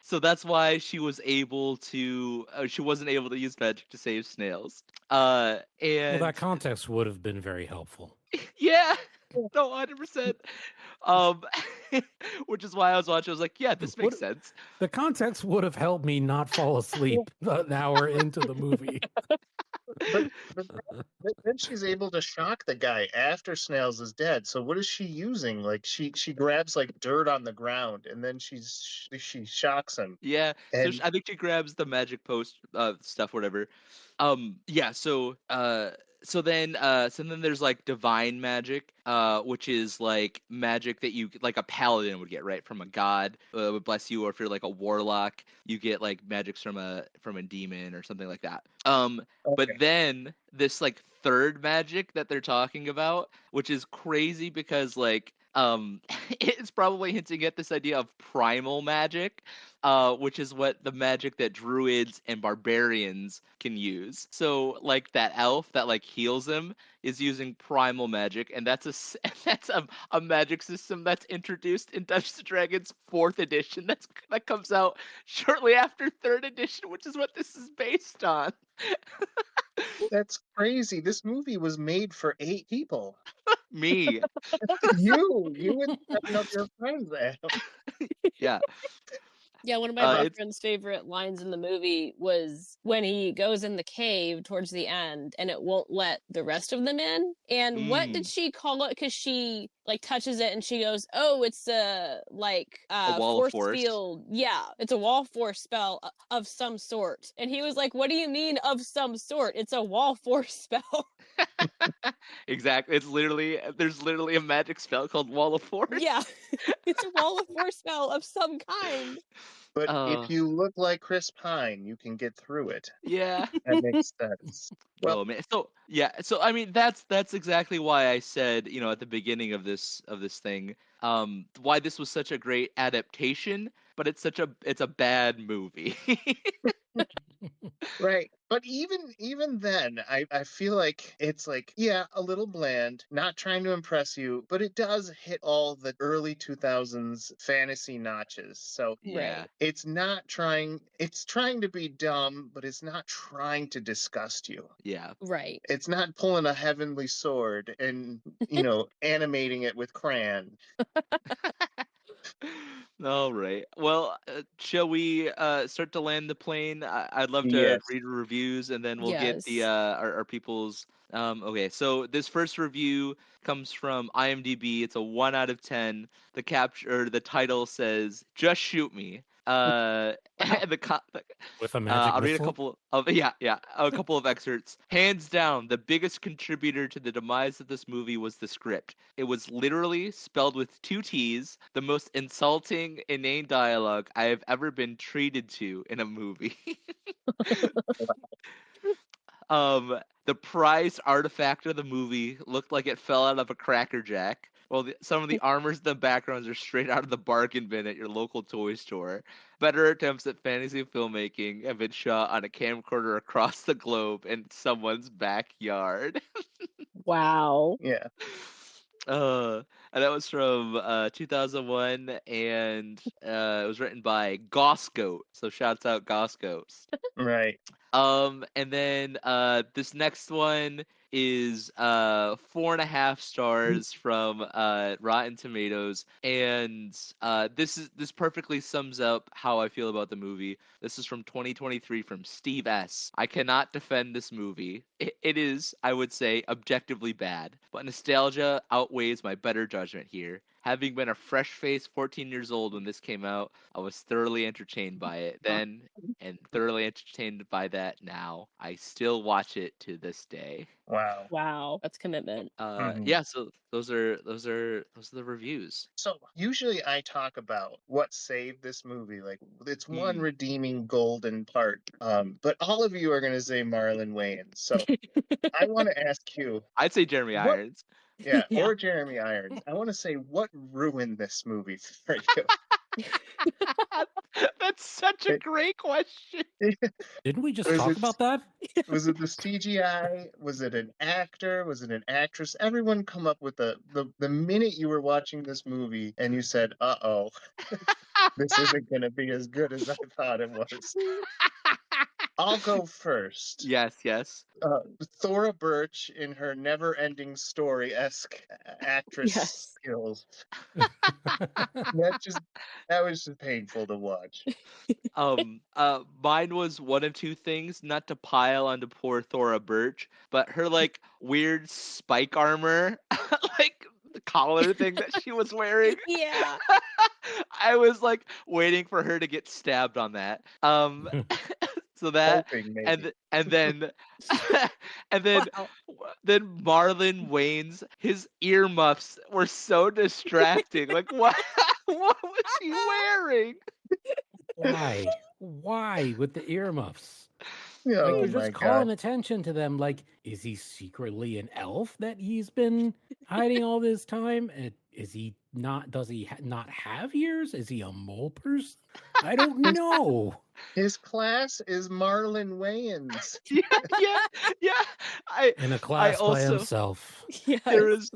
Speaker 3: So that's why she was able to. She wasn't able to use magic to save Snails.
Speaker 5: Well,
Speaker 3: And
Speaker 5: that context would have been very helpful.
Speaker 3: yeah, no, 100%. Um, which is why I was watching. I was like, yeah, this makes
Speaker 5: What-
Speaker 3: sense.
Speaker 5: The context would have helped me not fall asleep an hour into the movie.
Speaker 2: But then she's able to shock the guy after Snails is dead. So what is she using? Like she grabs like dirt on the ground and then she shocks him.
Speaker 3: Yeah, so
Speaker 2: And
Speaker 3: I think she grabs the magic post stuff, whatever. Yeah, so then there's like divine magic, which is like magic that you like a paladin would get, right, from a god, would bless you, or if you're like a warlock, you get like magics from a demon or something like that. But
Speaker 2: okay.
Speaker 3: then this like third magic that they're talking about, which is crazy because like it's probably hinting at this idea of primal magic, which is what the magic that druids and barbarians can use. So, like that elf that like heals him is using primal magic, and that's a magic system that's introduced in Dungeons and Dragons Fourth Edition. That comes out shortly after Third Edition, which is what this is based on.
Speaker 2: That's crazy. This movie was made for 8 people.
Speaker 3: Me,
Speaker 2: You and 7 of your friends, Adam.
Speaker 3: yeah.
Speaker 4: Yeah, one of my
Speaker 3: It's
Speaker 4: boyfriend's favorite lines in the movie was when he goes in the cave towards the end and it won't let the rest of them in. And what did she call it? Because she like touches it and she goes, "Oh, it's a like
Speaker 3: a wall of
Speaker 4: force
Speaker 3: force.
Speaker 4: field. Yeah, it's a wall force spell of some sort." And he was like, "What do you mean of some sort? It's a wall force spell."
Speaker 3: Exactly. There's literally a magic spell called Wall of Force.
Speaker 4: Yeah, it's a wall of force spell of some kind.
Speaker 2: But if you look like Chris Pine, you can get through it.
Speaker 3: Yeah.
Speaker 2: That makes sense. Well,
Speaker 3: Oh man. So yeah. So I mean, that's exactly why I said, at the beginning of this thing, why this was such a great adaptation, but it's a bad movie.
Speaker 2: right. But even then, I feel like it's like, yeah, a little bland, not trying to impress you, but it does hit all the early 2000s fantasy notches. So
Speaker 3: Yeah.
Speaker 2: it's trying to be dumb, but it's not trying to disgust you.
Speaker 3: Yeah.
Speaker 4: Right.
Speaker 2: It's not pulling a heavenly sword and, animating it with crayon.
Speaker 3: All right. Well, shall we start to land the plane? I'd love to
Speaker 2: Yes.
Speaker 3: read reviews, and then we'll get the
Speaker 4: Yes.
Speaker 3: our people's. Okay, so this first review comes from IMDb. It's a 1 out of 10. The title says "Just shoot me." And
Speaker 5: With a magic
Speaker 3: I'll read a
Speaker 5: missile?
Speaker 3: couple of a couple of excerpts. Hands down, the biggest contributor to the demise of this movie was the script. It was literally spelled with 2 T's, the most insulting, inane dialogue I have ever been treated to in a movie. The prized artifact of the movie looked like it fell out of a Cracker Jack. Well, some of the armors in the backgrounds are straight out of the bargain bin at your local toy store. Better attempts at fantasy filmmaking have been shot on a camcorder across the globe in someone's backyard.
Speaker 4: Wow.
Speaker 2: Yeah.
Speaker 3: And that was from 2001, and it was written by Gossgoat. So shouts out Gossgoat.
Speaker 2: Right.
Speaker 3: And then this next one is 4.5 stars from Rotten Tomatoes, and this perfectly sums up how I feel about the movie. This is from 2023 from Steve S. I cannot defend this movie. It is, I would say, objectively bad, but nostalgia outweighs my better judgment here. Having been a fresh-faced 14 years old when this came out, I was thoroughly entertained by it then, and thoroughly entertained by that now. I still watch it to this day.
Speaker 2: Wow.
Speaker 4: Wow. That's commitment.
Speaker 3: Yeah, so those are the reviews.
Speaker 2: So usually I talk about what saved this movie. Like it's one
Speaker 3: Mm.
Speaker 2: redeeming golden part. But all of you are going to say Marlon Wayans. So I want to ask you,
Speaker 3: I'd say Jeremy
Speaker 2: What-
Speaker 3: Irons.
Speaker 2: yeah,
Speaker 4: Yeah.
Speaker 2: or Jeremy Irons. I want to say what ruined this movie for you.
Speaker 3: That's such a great question.
Speaker 5: Didn't we just
Speaker 2: Was
Speaker 5: talk
Speaker 2: it-
Speaker 5: about that?
Speaker 2: Was it the CGI? Was it an actor? Was it an actress? Everyone come up with the minute you were watching this movie and you said, "Uh-oh, this isn't going to be as good as I thought it was." I'll go first.
Speaker 3: Yes.
Speaker 2: Thora Birch in her never-ending story-esque actress
Speaker 4: Yes.
Speaker 2: skills. That was just painful to watch.
Speaker 3: Mine was one of two things, not to pile onto poor Thora Birch, but her like weird spike armor, like the collar thing that she was wearing.
Speaker 4: Yeah.
Speaker 3: I was like waiting for her to get stabbed on that. So that,
Speaker 2: Hoping, maybe.
Speaker 3: and then and then
Speaker 4: Wow.
Speaker 3: then Marlon Wayans, his earmuffs were so distracting. Like what was he wearing?
Speaker 5: Why with the earmuffs?
Speaker 2: Oh
Speaker 5: Like, you're
Speaker 2: my
Speaker 5: just calling
Speaker 2: God.
Speaker 5: attention to them. Like, is he secretly an elf that he's been hiding all this time? And is he not? Does he not have ears? Is he a mole person? I don't know.
Speaker 2: His class is Marlon Wayans.
Speaker 3: Yeah. I
Speaker 5: In a class by
Speaker 3: also-
Speaker 5: himself.
Speaker 4: Yes.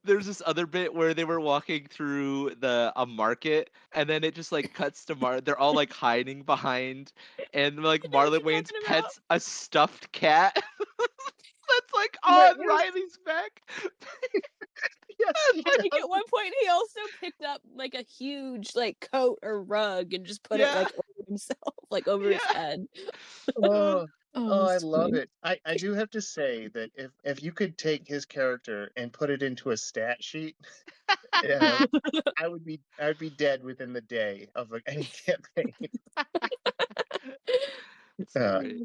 Speaker 3: there's this other bit where they were walking through a market, and then it just like cuts to they're all like hiding behind, and like
Speaker 4: know what
Speaker 3: Marlon
Speaker 4: you're
Speaker 3: Wayans
Speaker 4: talking about.
Speaker 3: pets a stuffed cat that's like
Speaker 2: Yeah,
Speaker 3: on Riley's back.
Speaker 2: Yes, he
Speaker 4: I think
Speaker 2: does.
Speaker 4: at one point he also picked up like a huge like coat or rug and just put it
Speaker 3: Yeah.
Speaker 4: like over himself, like over his
Speaker 3: Yeah.
Speaker 4: head.
Speaker 2: Oh, I
Speaker 4: that's
Speaker 2: love
Speaker 4: funny.
Speaker 2: it. I do have to say that if you could take his character and put it into a stat sheet, I would be dead within the day of any campaign.
Speaker 3: It's
Speaker 2: Uh,
Speaker 3: great.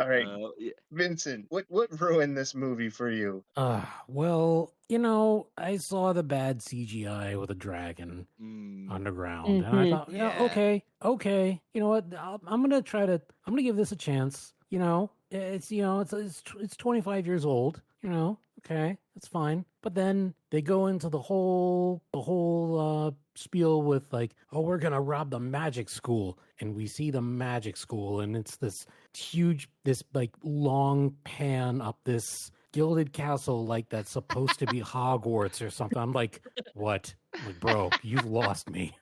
Speaker 2: All right,
Speaker 3: Yeah.
Speaker 2: Vincent, what ruined this movie for you?
Speaker 5: Well, I saw the bad CGI with a dragon underground, and I
Speaker 4: Mhm.
Speaker 5: thought,
Speaker 3: Yeah.
Speaker 5: okay, you know what? I'm gonna give this a chance. It's 25 years old. Okay, that's fine. But then they go into the whole spiel with like, oh, we're gonna rob the magic school, and we see the magic school, and it's this like long pan up this gilded castle, like that's supposed to be Hogwarts or something. I'm like, what? I'm like, bro, you've lost me.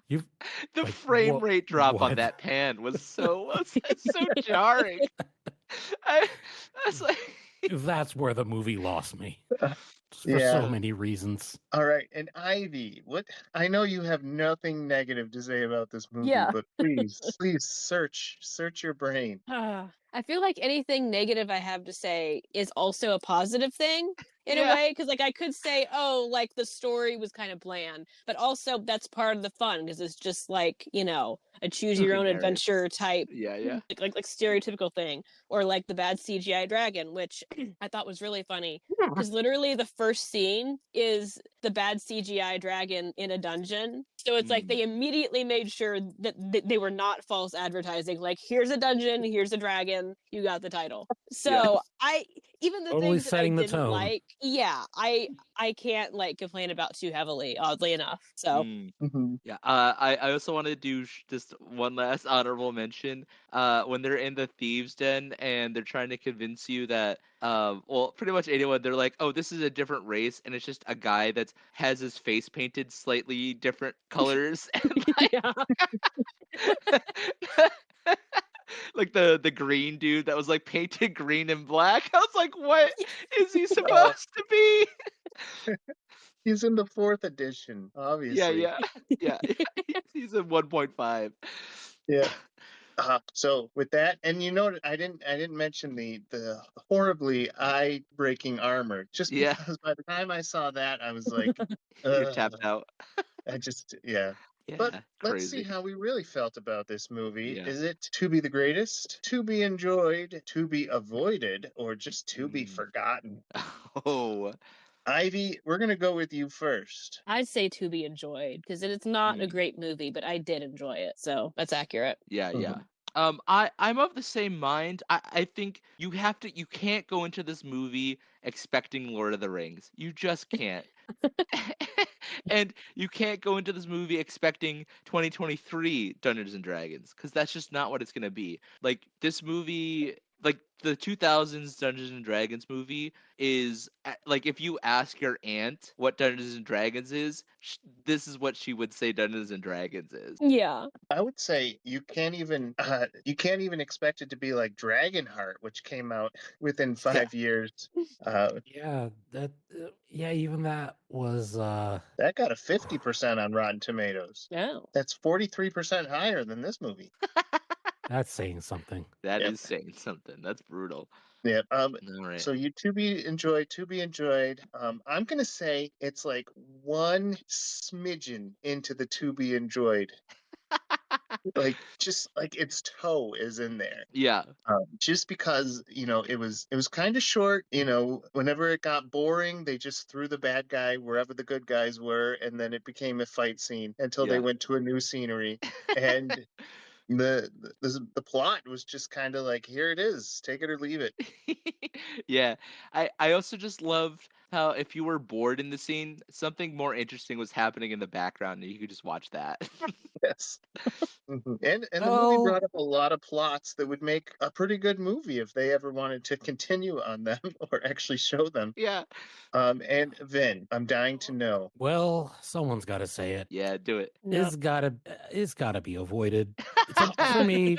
Speaker 3: The
Speaker 5: like,
Speaker 3: frame rate drop on
Speaker 5: what?
Speaker 3: that pan was so jarring. I was like,
Speaker 5: That's where the movie lost me. For
Speaker 2: Yeah.
Speaker 5: so many reasons.
Speaker 2: All right, and Ivy, what? I know you have nothing negative to say about this movie,
Speaker 4: Yeah.
Speaker 2: but please search your brain.
Speaker 4: I feel like anything negative I have to say is also a positive thing in
Speaker 3: Yeah.
Speaker 4: a way, because like I could say, oh, like the story was kind of bland, but also that's part of the fun because it's just like a choose your own
Speaker 3: Narrative.
Speaker 4: adventure type,
Speaker 3: yeah.
Speaker 4: like stereotypical thing, or like the bad CGI dragon, which I thought was really funny because literally the first scene is the bad CGI dragon in a dungeon. So it's like they immediately made sure that they were not false advertising. Like, here's a dungeon, here's a dragon, you got the title. So even the
Speaker 5: Totally
Speaker 4: things that I
Speaker 5: setting the
Speaker 4: didn't
Speaker 5: tone.
Speaker 4: like, I can't like complain about too heavily, oddly enough. So
Speaker 2: Mhm.
Speaker 3: Yeah, I also want to do just one last honorable mention. When they're in the thieves' den and they're trying to convince you that, well, pretty much anyone, they're like, oh, this is a different race, and it's just a guy that has his face painted slightly different colors, and like, like the green dude that was like painted green and black. I was like, what is he supposed to be?
Speaker 2: He's in the 4th edition, obviously.
Speaker 3: Yeah. He's a 1.5.
Speaker 2: Yeah. So with that, and I didn't mention the horribly eye-breaking armor, just
Speaker 3: Yeah.
Speaker 2: because by the time I saw that, I was like,
Speaker 3: You're tapped out.
Speaker 2: Yeah. But let's see
Speaker 3: crazy.
Speaker 2: how we really felt about this movie.
Speaker 3: Yeah.
Speaker 2: Is it to be the greatest, to be enjoyed, to be avoided, or just to be forgotten?
Speaker 3: Oh.
Speaker 2: Ivy, we're going to go with you first.
Speaker 4: I'd say to be enjoyed because it's not a great movie, but I did enjoy it. So that's accurate.
Speaker 3: Yeah. I'm of the same mind. I think you can't go into this movie expecting Lord of the Rings. You just can't. And you can't go into this movie expecting 2023 Dungeons and Dragons, because that's just not what it's gonna be. Like this movie, like the 2000s Dungeons and Dragons movie is like, if you ask your aunt what Dungeons and Dragons is, this is what she would say Dungeons and Dragons is.
Speaker 4: Yeah.
Speaker 2: I would say you can't even expect it to be like Dragonheart, which came out within 5 years.
Speaker 5: Yeah, even that was
Speaker 2: That got a 50% on Rotten Tomatoes.
Speaker 4: Oh.
Speaker 2: That's 43% higher than this movie.
Speaker 5: that's saying something.
Speaker 3: That
Speaker 2: Yep.
Speaker 3: is saying something. That's brutal.
Speaker 2: Yeah.
Speaker 3: All right.
Speaker 2: So you to be enjoyed. I'm gonna say it's like one smidgen into the to be enjoyed. Like just like its toe is in there.
Speaker 3: Yeah.
Speaker 2: Just because it was kind of short. Whenever it got boring, they just threw the bad guy wherever the good guys were, and then it became a fight scene until they
Speaker 3: Yeah.
Speaker 2: went to a new scenery. And the plot was just kind of like, here it is, take it or leave it.
Speaker 3: Yeah. I also just loved how, if you were bored in the scene, something more interesting was happening in the background and you could just watch that.
Speaker 2: Yes. And the movie brought up a lot of plots that would make a pretty good movie if they ever wanted to continue on them or actually show them.
Speaker 3: Yeah.
Speaker 2: And Vin, I'm dying to know.
Speaker 5: Well, someone's got to say it.
Speaker 3: Yeah, do it.
Speaker 4: No.
Speaker 5: It's gotta be avoided. For me,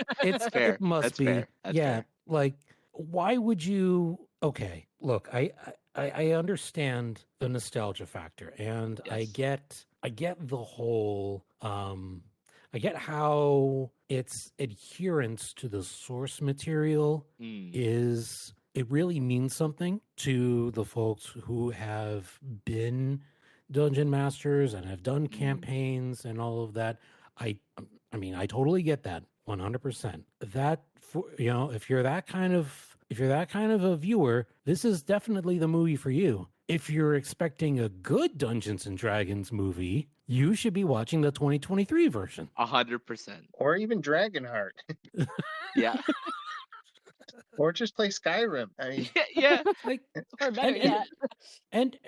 Speaker 3: Fair.
Speaker 5: it must
Speaker 3: That's
Speaker 5: be.
Speaker 3: fair. That's fair.
Speaker 5: Like, why would you? Okay, look, I understand the nostalgia factor, and I
Speaker 3: Yes.
Speaker 5: get the whole I get how its adherence to the source material is, it really means something to the folks who have been dungeon masters and have done campaigns and all of that. I mean, I totally get that 100%. That, for if you're that kind of a viewer, this is definitely the movie for you. If you're expecting a good Dungeons and Dragons movie, you should be watching the 2023 version.
Speaker 3: 100%.
Speaker 2: Or even Dragonheart.
Speaker 3: Yeah.
Speaker 2: Or just play Skyrim. I mean,
Speaker 3: Yeah.
Speaker 5: Like,
Speaker 4: Or better yet.
Speaker 5: and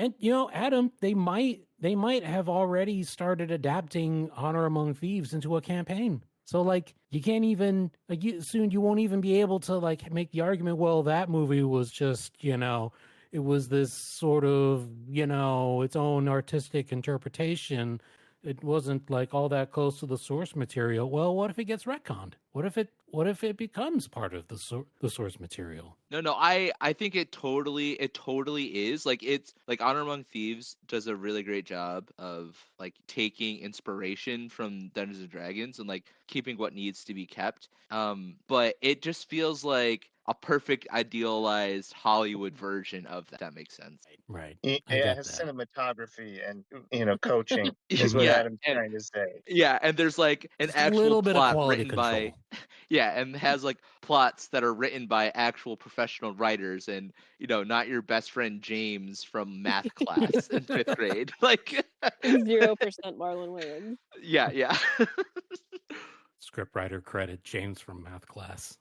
Speaker 5: Adam, they might have already started adapting Honor Among Thieves into a campaign. So like, you can't even you won't even be able to like make the argument, well, that movie was just, it was this sort of, its own artistic interpretation. It wasn't like all that close to the source material. Well, what if it gets retconned? What if it becomes part of the source material?
Speaker 3: No, I think it totally is. Like, it's like Honor Among Thieves does a really great job of like taking inspiration from Dungeons and Dragons and like keeping what needs to be kept. But it just feels like a perfect idealized Hollywood version of that. If that makes sense.
Speaker 5: Right.
Speaker 2: it
Speaker 5: I get
Speaker 2: has
Speaker 5: that.
Speaker 2: cinematography and coaching is what
Speaker 3: Yeah,
Speaker 2: Adam's
Speaker 3: and-
Speaker 2: trying to say.
Speaker 3: Yeah, and there's like an
Speaker 5: Just a
Speaker 3: actual
Speaker 5: little bit of
Speaker 3: plot
Speaker 5: quality
Speaker 3: written by
Speaker 5: control.
Speaker 3: yeah, and has like plots that are written by actual professional writers, and not your best friend James from math class in 5th grade. Like
Speaker 4: 0% Marlon Wayans.
Speaker 3: yeah.
Speaker 5: Scriptwriter credit, James from math class.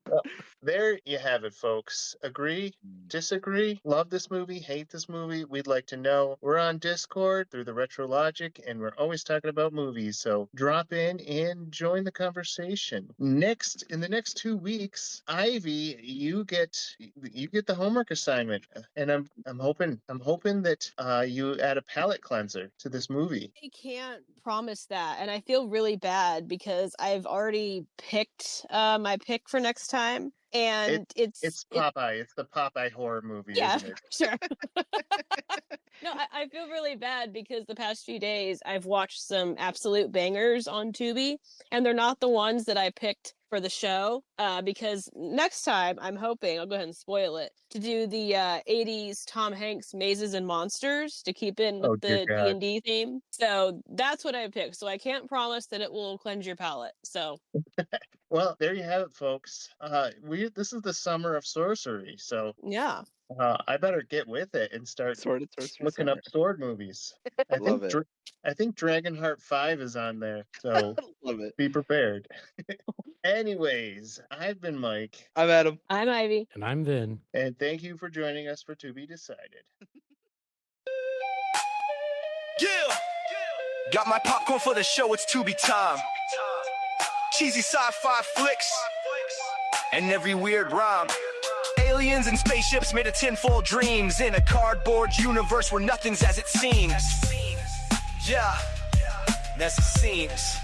Speaker 2: Well, there you have it, folks. Agree? Disagree? Love this movie? Hate this movie? We'd like to know. We're on Discord through the Retro Logic, and we're always talking about movies. So drop in and join the conversation. In the next 2 weeks, Ivy, you get the homework assignment, and I'm hoping that you add a palate cleanser to this movie.
Speaker 4: I can't promise that, and I feel really bad because I've already picked my pick for next time, and
Speaker 2: It's Popeye. It's the Popeye horror movie,
Speaker 4: yeah,
Speaker 2: isn't it?
Speaker 4: sure. No, I feel really bad because the past few days I've watched some absolute bangers on Tubi, and they're not the ones that I picked for the show. Because next time I'm hoping, I'll go ahead and spoil it, to do the 80s Tom Hanks Mazes and Monsters to keep in with
Speaker 2: dear
Speaker 4: the
Speaker 2: God.
Speaker 4: D&D theme. So that's what I picked. So I can't promise that it will cleanse your palate. So
Speaker 2: Well, there you have it, folks. This is the summer of sorcery, so
Speaker 4: Yeah.
Speaker 2: I better get with it and start
Speaker 3: Sword and Sorcery
Speaker 2: looking
Speaker 3: Summer.
Speaker 2: up sword movies. I
Speaker 3: Love
Speaker 2: think
Speaker 3: it.
Speaker 2: I think Dragonheart 5 is on there, so
Speaker 3: Love it.
Speaker 2: be prepared. Anyways, I've been Mike,
Speaker 3: I'm Adam.
Speaker 4: I'm Ivy.
Speaker 5: And I'm Vin.
Speaker 2: and thank you for joining us for To Be Decided.
Speaker 1: Yeah! Got my popcorn for the show, it's Tubi time. Cheesy sci-fi flicks, and every weird rhyme. Aliens and spaceships made of tinfoil dreams in a cardboard universe where nothing's as it seems. Yeah, as it seems.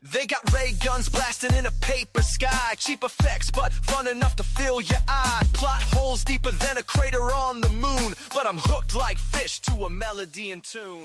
Speaker 1: They got ray guns blasting in a paper sky. Cheap effects, but fun enough to fill your eye. Plot holes deeper than a crater on the moon, but I'm hooked like fish to a melody and tune.